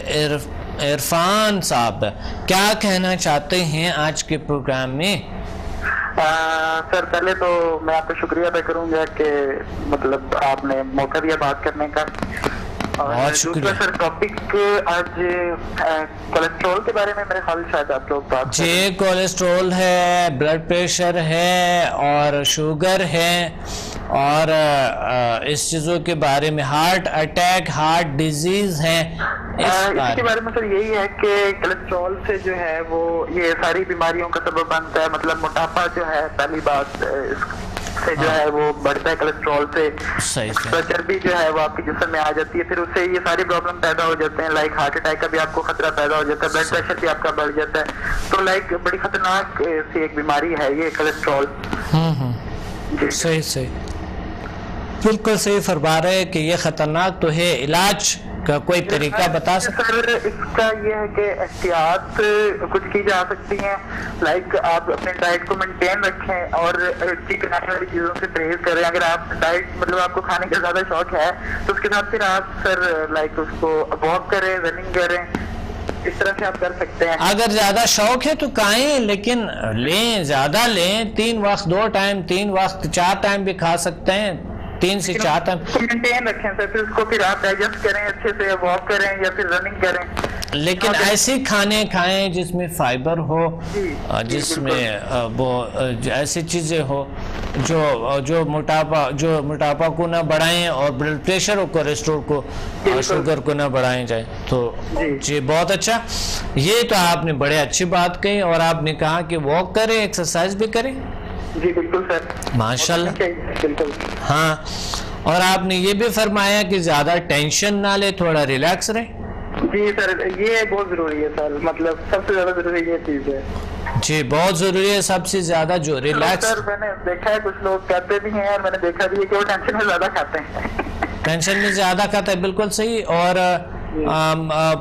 عرفان صاحب کیا کہنا چاہتے ہیں آج کے پروگرام میں؟ سر پہلے تو میں آپ کا شکریہ ادا کروں گا کہ مطلب آپ نے موقع دیا بات کرنے کا. بہت شکریہ. سر ٹاپک آج کولیسٹرول کے بارے میں میرے خیال شاید آپ لوگ بات جی کولیسٹرول ہے، بلڈ پریشر ہے اور شوگر ہے اور اس چیزوں کے بارے میں ہارٹ اٹیک، ہارٹ ڈیزیز ہیں. اس کے بارے میں سر یہی ہے کہ کولیسٹرول سے جو ہے وہ یہ ساری بیماریوں کا سبب بنتا ہے. مطلب موٹاپا جو ہے پہلی بات سے جو ہے وہ بڑھتا ہے کولیسٹرول سے. چربی جو ہے وہ آپ کے جسم میں آ جاتی ہے، پھر اس سے یہ ساری پرابلم پیدا ہو جاتے ہیں. لائک ہارٹ اٹیک کا بھی آپ کو خطرہ پیدا ہو جاتا ہے، بلڈ پریشر بھی آپ کا بڑھ جاتا ہے. تو لائک بڑی خطرناک سی ایک بیماری ہے یہ کولیسٹرول. صحیح بالکل صحیح فرما رہے ہیں کہ یہ خطرناک تو ہے. علاج کا کوئی طریقہ بتا سکتے؟ سر اس کا یہ ہے کہ احتیاط کچھ کی جا سکتی ہیں. لائک آپ اپنے ڈائٹ کو مینٹین رکھیں اور چکن آنے والی چیزوں سے پرہیز کریں. اگر آپ ڈائٹ مطلب آپ کو کھانے کا زیادہ شوق ہے تو اس کے ساتھ پھر آپ سر لائک اس کو واک کریں، رننگ کریں، اس طرح سے آپ کر سکتے ہیں. اگر زیادہ شوق ہے تو کھائیں، لیکن لیں زیادہ لیں. 3 وقت 2 ٹائم، 3 وقت 4 ٹائم بھی کھا سکتے ہیں. 3 سے 4 ٹائم مینٹین رکھیں سر. پھر اس کو پھر آپ ڈائجسٹ کریں، اچھے سے واک کریں یا پھر رننگ کریں. لیکن ایسے کھانے کھائیں جس میں فائبر ہو، جس میں وہ ایسی چیزیں ہو جو موٹاپا کو نہ بڑھائیں اور بلڈ پریشر اور کولیسٹرول کو اور شوگر کو نہ بڑھائیں جائیں. تو جی بہت اچھا. یہ تو آپ نے بڑے اچھی بات کہی. اور آپ نے کہا کہ واک کریں، ایکسرسائز بھی کریں. جی بالکل سر، ماشاء اللہ. بالکل. ہاں، اور آپ نے یہ بھی فرمایا کہ زیادہ ٹینشن نہ لے، تھوڑا ریلیکس رہے. جی سر یہ بہت ضروری ہے سر. مطلب سب سے زیادہ ضروری یہ چیز ہے. جی بہت ضروری ہے سب سے زیادہ جو ریلیکس. سر میں نے دیکھا ہے کچھ لوگ کہتے بھی ہیں اور میں نے دیکھا بھی ہے کہ وہ ٹینشن میں زیادہ کھاتے ہیں. ٹینشن میں زیادہ کھاتا ہے، بالکل صحیح. اور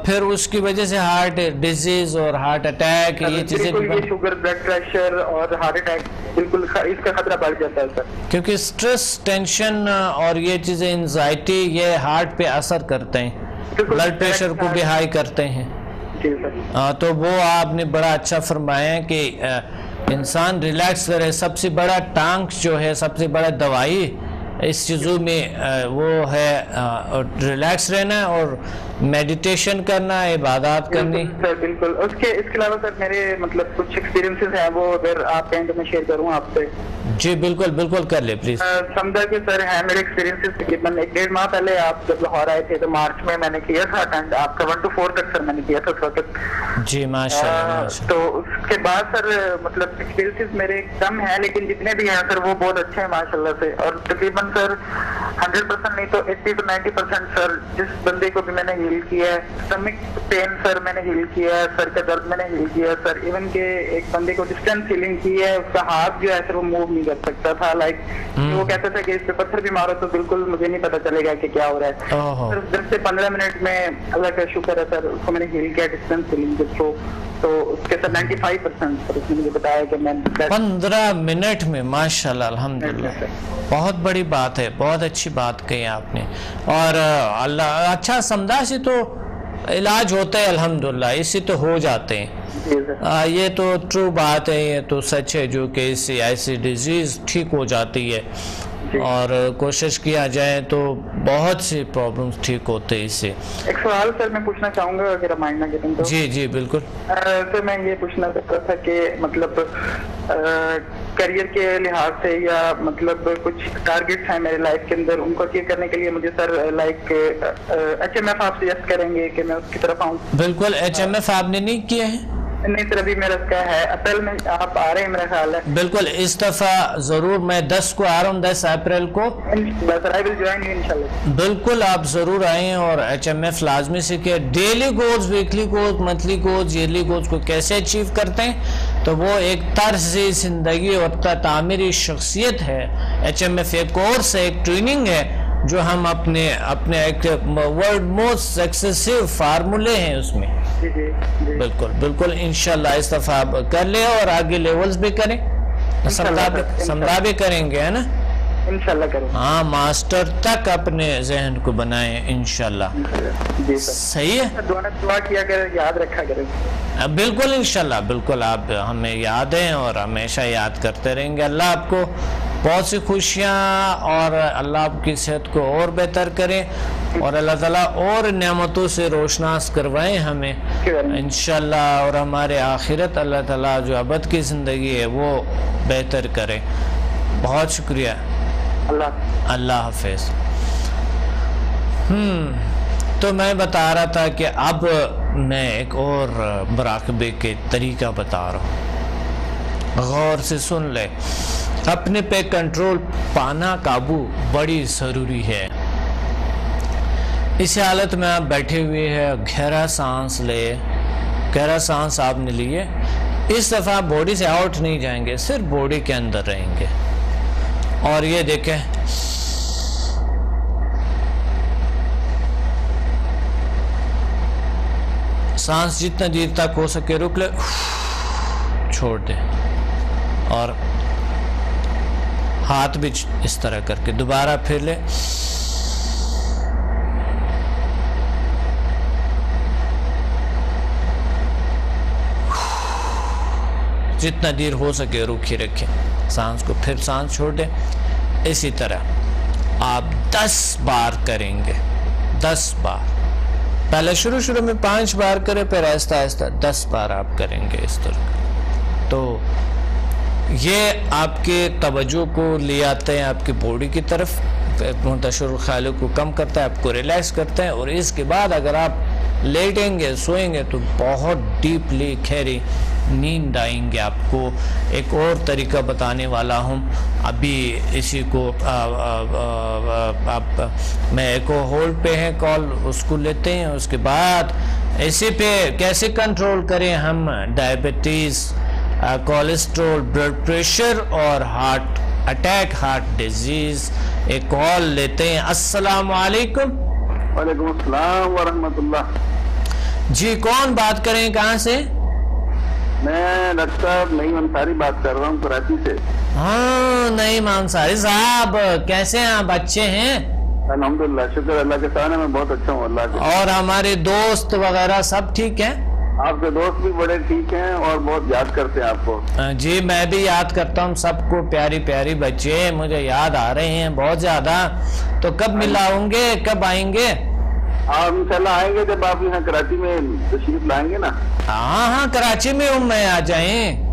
پھر اس کی وجہ سے ہارٹ ڈیزیز اور ہارٹ اٹیک یہ چیزیں شوگر، بلڈ پریشر اور ہارٹ اٹیک بالکل اس کا خطرہ بڑھ جاتا ہے سر. کیونکہ سٹریس، ٹینشن اور یہ چیزیں انزائٹی یہ ہارٹ پہ اثر کرتے ہیں، بلڈ پریشر کو بھی ہائی کرتے ہیں. تو وہ آپ نے بڑا اچھا فرمایا کہ انسان ریلیکس کرے. سب سے بڑا ٹانک جو ہے، سب سے بڑا دوائی اس چیزوں میں وہ ہے ریلیکس رہنا اور میڈیٹیشن کرنا، عبادات کرنی. بالکل. اس کے علاوہ سر میرے مطلب کچھ ایکسپیرینسز ہیں، وہ اگر آپ کہیں تو میں شیئر کروں آپ سے. جی بالکل کر لے پلیز. سمجھا کہ سر ہے میرے ایکسپیرینسز تقریباً 1-1.5 ماہ پہلے آپ جب لاہور آئے تھے تو مارچ میں نے کیا تھا اٹینڈ آپ کا 1 to 4 تک سر میں نے کیا تھا اس وقت. جی ماشاء اللہ. تو اس کے بعد سر مطلب ایکسپیرینسز میرے کم ہیں لیکن جتنے بھی ہیں سر وہ بہت اچھے ہیں ماشاء اللہ سے. اور تقریباً سر 100% نہیں تو 80 to 90% سر جس بندے کو بھی میں نے ہیل کیا ہے. اسٹمک پین سر میں نے ہیل کیا ہے، سر کا درد میں نے ہیل کیا ہے سر. ایون کہ ایک بندے کو ڈسٹینس ہیلنگ کی ہے، اس کا ہاتھ جو ہے سر وہ موو نہیں کر سکتا تھا. لائک وہ کہتا تھا کہ اس پہ پتھر بھی مارو تو بالکل مجھے نہیں پتا چلے گا کہ کیا ہو رہا ہے. سر 10 سے 15 منٹ میں اللہ کا شکر ہے سر اس کو میں نے ہیل کیا ڈسٹینس ہیلنگ کے تھرو. تو اس کے سر 95% سر اس نے مجھے بتایا کہ میں 15 منٹ میں ماشاءاللہ الحمدللہ. بہت بڑی بات ہے، بہت اچھی بات کہی آپ نے. اور اللہ اچھا سمجھا سے تو علاج ہوتا ہے الحمدللہ، اس سے تو ہو جاتے ہیں. یہ تو ٹرو بات ہے، یہ تو سچ ہے جو کہ اس سے ایسی ڈیزیز ٹھیک ہو جاتی ہے اور کوشش کیا جائے تو بہت سی پرابلمز ٹھیک ہوتے ہیں اس سے. ایک سوال سر میں پوچھنا چاہوں گا اگر مائنڈ نہ کریں تو. جی بالکل. سر میں یہ پوچھنا چاہتا تھا کہ مطلب کریئر کے لحاظ سے یا مطلب کچھ ٹارگیٹس ہیں میرے لائف کے اندر، ان کو اچیو کرنے کے لیے مجھے سر لائک HMF آپ سجیسٹ کریں گے کہ میں اس کی طرف آؤں؟ بالکل. HMF آپ نے نہیں کیا ہے؟ نہیں سر ابھی میرا کا ہے، اپریل میں آپ آ رہے ہیں میرا خیال ہے. بالکل اس دفعہ ضرور میں 10 کو آ رہا ہوں، 10 اپریل کو. بالکل آپ ضرور آئیں اور HMF لازمی سیکھیں. Daily goals, weekly goals, monthly goals, yearly goals کو کیسے اچیو کرتے ہیں تو وہ ایک طرز زندگی اور تعمیری شخصیت ہے. HMF ایک کورس ہے، ایک ٹریننگ ہے جو ہم اپنے ایک ورلڈ موسٹ سکسیسفل فارمولے ہیں اس میں. بالکل انشاءاللہ اس دفعہ آپ کر لیں اور آگے لیولز بھی کریں، سمدھا بھی کریں گے، ہے نا. انشاءاللہ کریں گے. ہاں ماسٹر تک اپنے ذہن کو بنائیں انشاءاللہ. جی سر صحیح ہے. دعا کیا کریں, یاد رکھا کریں. بالکل انشاءاللہ, بالکل آپ ہمیں یاد ہیں اور ہمیشہ یاد کرتے رہیں گے. اللہ آپ کو بہت سی خوشیاں اور اللہ آپ کی صحت کو اور بہتر کرے اور اللہ تعالیٰ اور نعمتوں سے روشناس کروائیں ہمیں انشاءاللہ, اور ہمارے آخرت اللہ تعالیٰ جو ابد کی زندگی ہے وہ بہتر کرے. بہت شکریہ. اللہ حافظ. تو میں بتا رہا تھا کہ اب میں ایک اور مراقبے کے طریقہ بتا رہا ہوں, غور سے سن لے. اپنے پہ کنٹرول پانا, قابو بڑی ضروری ہے. اس حالت میں آپ بیٹھے ہوئے ہیں, گہرا سانس لے. گہرا سانس آپ نے لیے. اس دفعہ باڈی سے آؤٹ نہیں جائیں گے, صرف باڈی کے اندر رہیں گے. اور یہ دیکھیں سانس جتنا دیر تک ہو سکے رک لے, چھوڑ دے. اور ہاتھ بھی اس طرح کر کے دوبارہ پھر لے. جتنا دیر ہو سکے رکھی رکھیں سانس کو, پھر سانس چھوڑ دیں. اسی طرح آپ 10 بار کریں گے. 10 بار. پہلے شروع میں 5 بار کریں, پھر آہستہ آہستہ 10 بار آپ کریں گے اس طرح. تو یہ آپ کے توجہ کو لے آتے ہیں آپ کی باڈی کی طرف, منتشر الخیالوں کو کم کرتا ہے, آپ کو ریلیکس کرتا ہے. اور اس کے بعد اگر آپ لیٹیں گے, سوئیں گے, تو بہت ڈیپلی گہری نیند آئیں گے آپ کو. ایک اور طریقہ بتانے والا ہوں ابھی, اسی کو آپ میں ایک ہولڈ پہ ہے کال, اس کو لیتے ہیں. اس کے بعد اسی پہ کیسے کنٹرول کریں ہم ڈائبٹیز, کولیسٹرول, بلڈ پریشر اور ہارٹ اٹیک, ہارٹ ڈیزیز. ایک کال لیتے ہیں. السلام علیکم. وعلیکم السلام ورحمۃ اللہ. جی کون بات کریں, کہاں سے؟ میں ڈاکٹر صاحب نعیم انصاری بات کر رہا ہوں کراچی سے. ہاں نعیم انصاری صاحب, کیسے ہیں آپ؟ اچھے ہیں الحمدللہ, شکر اللہ کے سامنے میں بہت اچھا ہوں اللہ کے. اور ہمارے دوست وغیرہ سب ٹھیک ہیں؟ آپ کے دوست بھی بڑے ٹھیک ہیں اور بہت یاد کرتے ہیں آپ کو. جی میں بھی یاد کرتا ہوں سب کو. پیاری پیاری بچے مجھے یاد آ رہے ہیں بہت زیادہ. تو کب ملاؤں گے, کب آئیں گے؟ آپ انشاءاللہ آئیں گے جب آپ یہاں کراچی میں تشریف لائیں گے نا. ہاں کراچی میں ہوں میں, آ جائیں.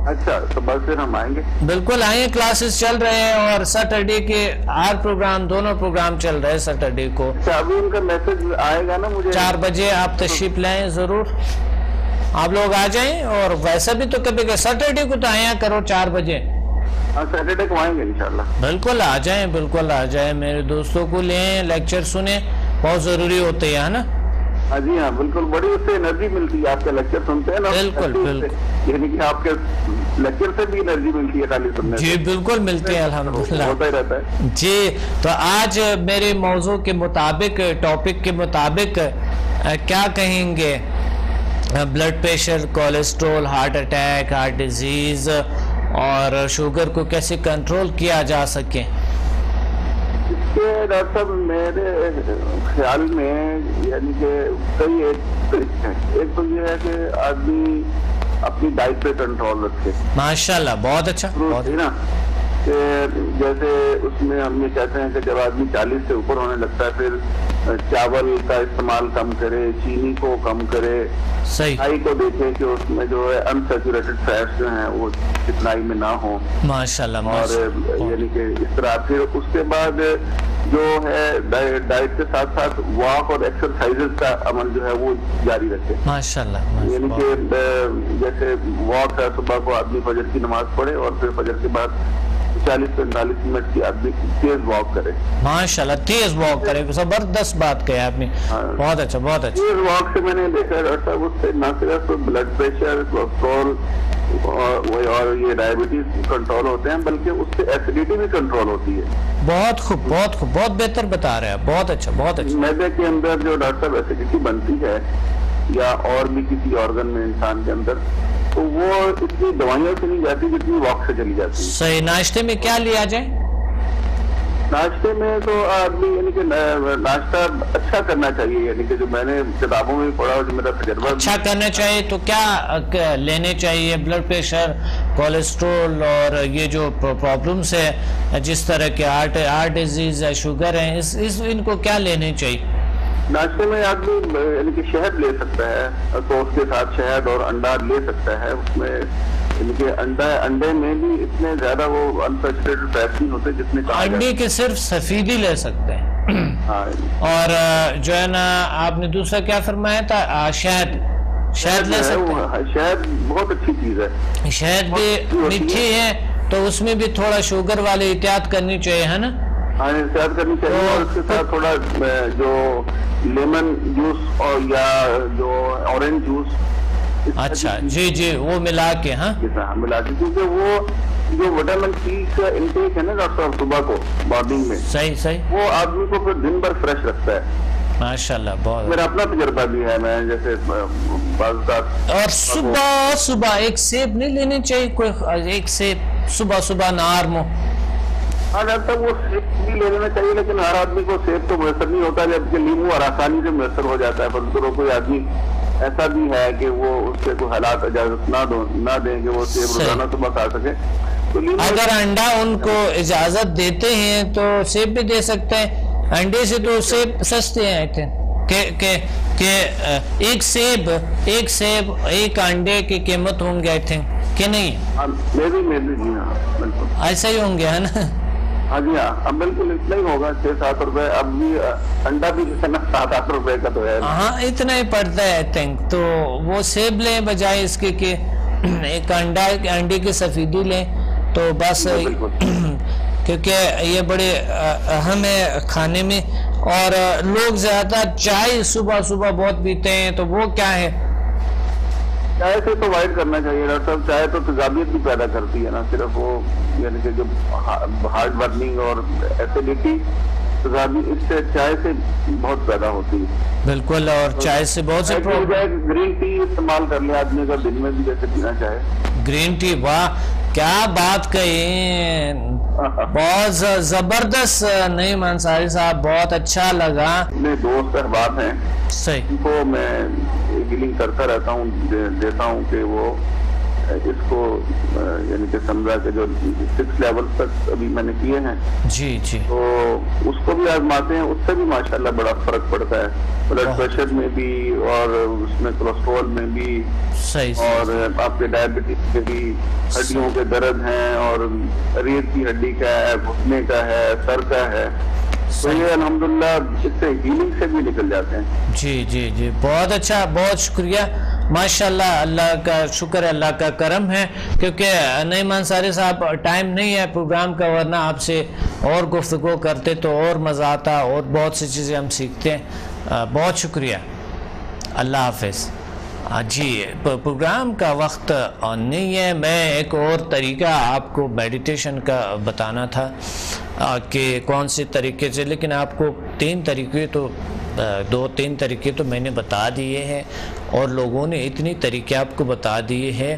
اچھا تو بس پھر ہم آئیں گے. بالکل آئیں. کلاسز چل رہے ہیں اور سیٹرڈے کے ہر پروگرام, دونوں پروگرام چل رہے ہیں سیٹرڈے کو. اچھا ابھی ان کا میسج آئے گا نا مجھے 4 بجے آپ تشریف لائیں ضرور. آپ لوگ آ جائیں. اور ویسا بھی تو کبھی سیٹرڈے کو تو آیا کرو 4 بجے. ہاں سیٹرڈے کو آئیں گے انشاءاللہ. بالکل آ جائیں, بالکل آ جائیں. میرے دوستوں کو لیں, لیکچر سنیں, بہت ضروری ہوتے ہیں نا. ہاں جی ہاں بالکل, بڑی اس سے انرجی ملتی ہے. آپ کے لیکچر سنتے ہیں نا, بالکل بالکل, یعنی کہ آپ کے لیکچر سے بھی انرجی ملتی ہے خالی سننے سے. جی بالکل ملتی ہے الحمدللہ. ہوتا ہی رہتا ہے. جی تو آج میرے موضوع کے مطابق, ٹاپک کے مطابق کیا کہیں گے؟ Blood pressure, cholesterol, heart attack, heart disease اور شوگر کو کیسے کنٹرول کیا جا سکے. اس کے ڈاکٹر صاحب میرے خیال میں یعنی کہ کئی ایک طریقے ہیں. ایک تو یہ ہے کہ آدمی اپنی ڈائٹ پہ کنٹرول رکھے. ماشاءاللہ بہت اچھا. نا کہ جیسے اس میں ہم یہ کہتے ہیں کہ جب آدمی 40 سے اوپر ہونے لگتا ہے پھر چاول کا استعمال کم کرے, چینی کو کم کرے, صحیح کو دیکھے کہ اس میں جو ہے انسیچوریٹڈ فیٹس جو ہیں وہ چکنائی میں نہ ہوں. ماشاءاللہ. اور یعنی کہ اس طرح پھر اس کے بعد جو ہے ڈائٹ کے ساتھ ساتھ واک اور ایکسرسائزز کا عمل جو ہے وہ جاری رکھے. ماشاءاللہ. یعنی کہ جیسے واک ہے, صبح کو آدمی فجر کی نماز پڑھے اور پھر فجر کے بعد 40-45 منٹ کی آدمی تیز واک کرے. ماشاءاللہ تیز واک کرے. زبردست بات کہی آپ نے. بہت اچھا بہت اچھا. تیز واک سے میں نے دیکھا ڈاکٹر صاحب, اس سے نہ صرف بلڈ پریشر, کولیسٹرول اور یہ ڈائبٹیز کنٹرول ہوتے ہیں بلکہ اس سے ایسیڈیٹی بھی کنٹرول ہوتی ہے. بہت خوب بہت خوب, بہت بہتر بتا رہے ہیں. بہت اچھا بہت اچھا. معدے کے اندر جو ڈاکٹر صاحب ایسیڈیٹی بنتی ہے یا اور بھی کسی آرگن میں انسان کے اندر, تو وہ اتنی دوائیوں سے نہیں جاتی جتنی واک سے چلی جاتی ہے. صحیح. ناشتے میں کیا لیا جائے؟ ناشتے میں تو آدمی یعنی کہ ناشتہ اچھا کرنا چاہیے، یعنی کہ جو میں نے کتابوں میں پڑھا اور جو میرا تجربہ اچھا کرنا چاہیے تو کیا لینے چاہیے؟ بلڈ پریشر، کولیسٹرول اور یہ جو پرابلمس ہے جس طرح کے ہارٹ ڈیزیز ہے، شوگر ہے، ان کو کیا لینے چاہیے؟ ناشتے میں آدمی یعنی کہ شہد لے سکتا ہے، تو اس کے ساتھ شہد اور انڈا لے سکتا ہے. اس میں یعنی کہ انڈے میں بھی اتنے زیادہ وہ انسیچوریٹڈ فیٹس نہیں ہوتے جتنے انڈے کے صرف سفیدی لے سکتے ہیں. ہاں، اور جو ہے نا آپ نے دوسرا کیا فرمایا تھا؟ شہد لے سکتے ہیں. شہد بہت اچھی چیز ہے. شہد بھی میٹھی ہے تو اس میں بھی تھوڑا شوگر والے احتیاط کرنی چاہیے، ہے نا؟ ہاں، احتیاط کرنی چاہیے. اور اس کے ساتھ تھوڑا جو لیمن جوس اور یا جو اورنج جوس، اچھا جی وہ ملا کے، ہاں ملا کے، کیونکہ وہ جو وٹامن سی کا انٹیک ہے نا ڈاکٹر صاحب صبح کو مارننگ میں، صحیح وہ آدمی کو پھر دن بھر فریش رکھتا ہے. ماشاءاللہ، بہت میرا اپنا تجربہ بھی ہے. میں جیسے اور صبح ایک سیب نہیں لینے چاہیے؟ کوئی ایک سیب صبح نہار میں؟ ہاں ڈاکٹر صاحب، وہ سیب بھی لے لینا چاہیے، لیکن ہر آدمی کو سیب تو میسر نہیں ہوتا، جبکہ لیمو اور آسانی سے میسر ہو جاتا ہے. پر کوئی آدمی ایسا بھی ہے کہ وہ اس سے کوئی حالات اجازت نہ دیں کہ وہ سیب روزانہ صبح کھا سکے. اگر انڈا ان کو اجازت دیتے ہیں تو سیب بھی دے سکتے ہیں. انڈے سے تو سیب سستے ہیں کہ ایک سیب ایک انڈے کی قیمت ہوں گے آئی تھنک، کہ نہیں؟ ایسا ہی ہوں گے، ہے نا؟ ہاں جی ہاں، اب بالکل اتنا ہی ہوگا، 6-7 روپے. اب بھی انڈا بھی 7-8 روپے کا تو ہے. ہاں، اتنا ہی پڑتا ہے آئی تھنک. تو وہ سیب لیں بجائے اس کے کہ ایک انڈے کی سفیدی لیں تو بس، کیونکہ یہ بڑے اہم ہے کھانے میں. اور لوگ زیادہ چائے صبح بہت پیتے ہیں، تو وہ کیا ہے؟ چائے سے تو اوائڈ کرنا چاہیے ڈاکٹر صاحب. چائے تو تیزابیت بھی پیدا کرتی ہے، نا صرف وہ، یعنی کہ جو ہارٹ برننگ اور ایسیڈیٹی تیزابیت اس سے چائے سے بہت پیدا ہوتی ہے. بالکل، اور چائے سے بہت سے گرین ٹی استعمال کر لیں آدمی کا دن میں بھی جیسے پینا چاہے. گرین ٹی، واہ کیا بات کہی، بہت زبردست. نہیں انصاری صاحب، بہت اچھا لگا. میرے دوست احباب ہیں، صحیح، ان کو میں ڈیلنگ کرتا رہتا ہوں، دیتا ہوں کہ وہ اس کو یعنی کہ سمجھا کہ جو 6 لیول تک ابھی میں نے کیے ہیں، جی تو اس کو بھی آزماتے ہیں. اس سے بھی ماشاءاللہ بڑا فرق پڑتا ہے، بلڈ پریشر میں بھی اور اس میں کولیسٹرول میں بھی، اور آپ کے ڈائبٹیز کے بھی، ہڈیوں کے درد ہیں اور ریڑھ کی ہڈی کا ہے، گھٹنے کا ہے، سر کا ہے، تو یہ الحمدللہ اس سے ہیلنگ سے بھی نکل جاتے ہیں. جی بہت اچھا، بہت شکریہ. ماشاءاللہ، اللہ کا شکر ہے، اللہ کا کرم ہے، کیونکہ نعیم انصاری صاحب ٹائم نہیں ہے پروگرام کا، ورنہ آپ سے اور گفتگو کرتے تو اور مزہ آتا، اور بہت سی چیزیں ہم سیکھتے ہیں. بہت شکریہ، اللہ حافظ. جی، پروگرام کا وقت نہیں ہے. میں ایک اور طریقہ آپ کو میڈیٹیشن کا بتانا تھا کہ کون سے طریقے سے، لیکن آپ کو 2-3 طریقے تو میں نے بتا دیے ہیں، اور لوگوں نے اتنی طریقے آپ کو بتا دیے ہیں.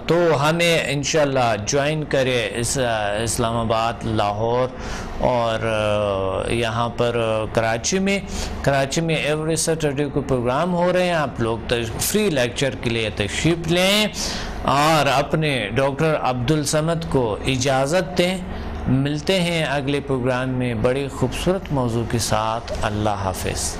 تو ہمیں انشاءاللہ جوائن کرے اسلام آباد، لاہور اور یہاں پر کراچی میں ایوری سیٹرڈے کو پروگرام ہو رہے ہیں. آپ لوگ فری لیکچر کے لیے تشریف لیں اور اپنے ڈاکٹر عبدالصمد کو اجازت دیں. ملتے ہیں اگلے پروگرام میں بڑے خوبصورت موضوع کے ساتھ. اللہ حافظ.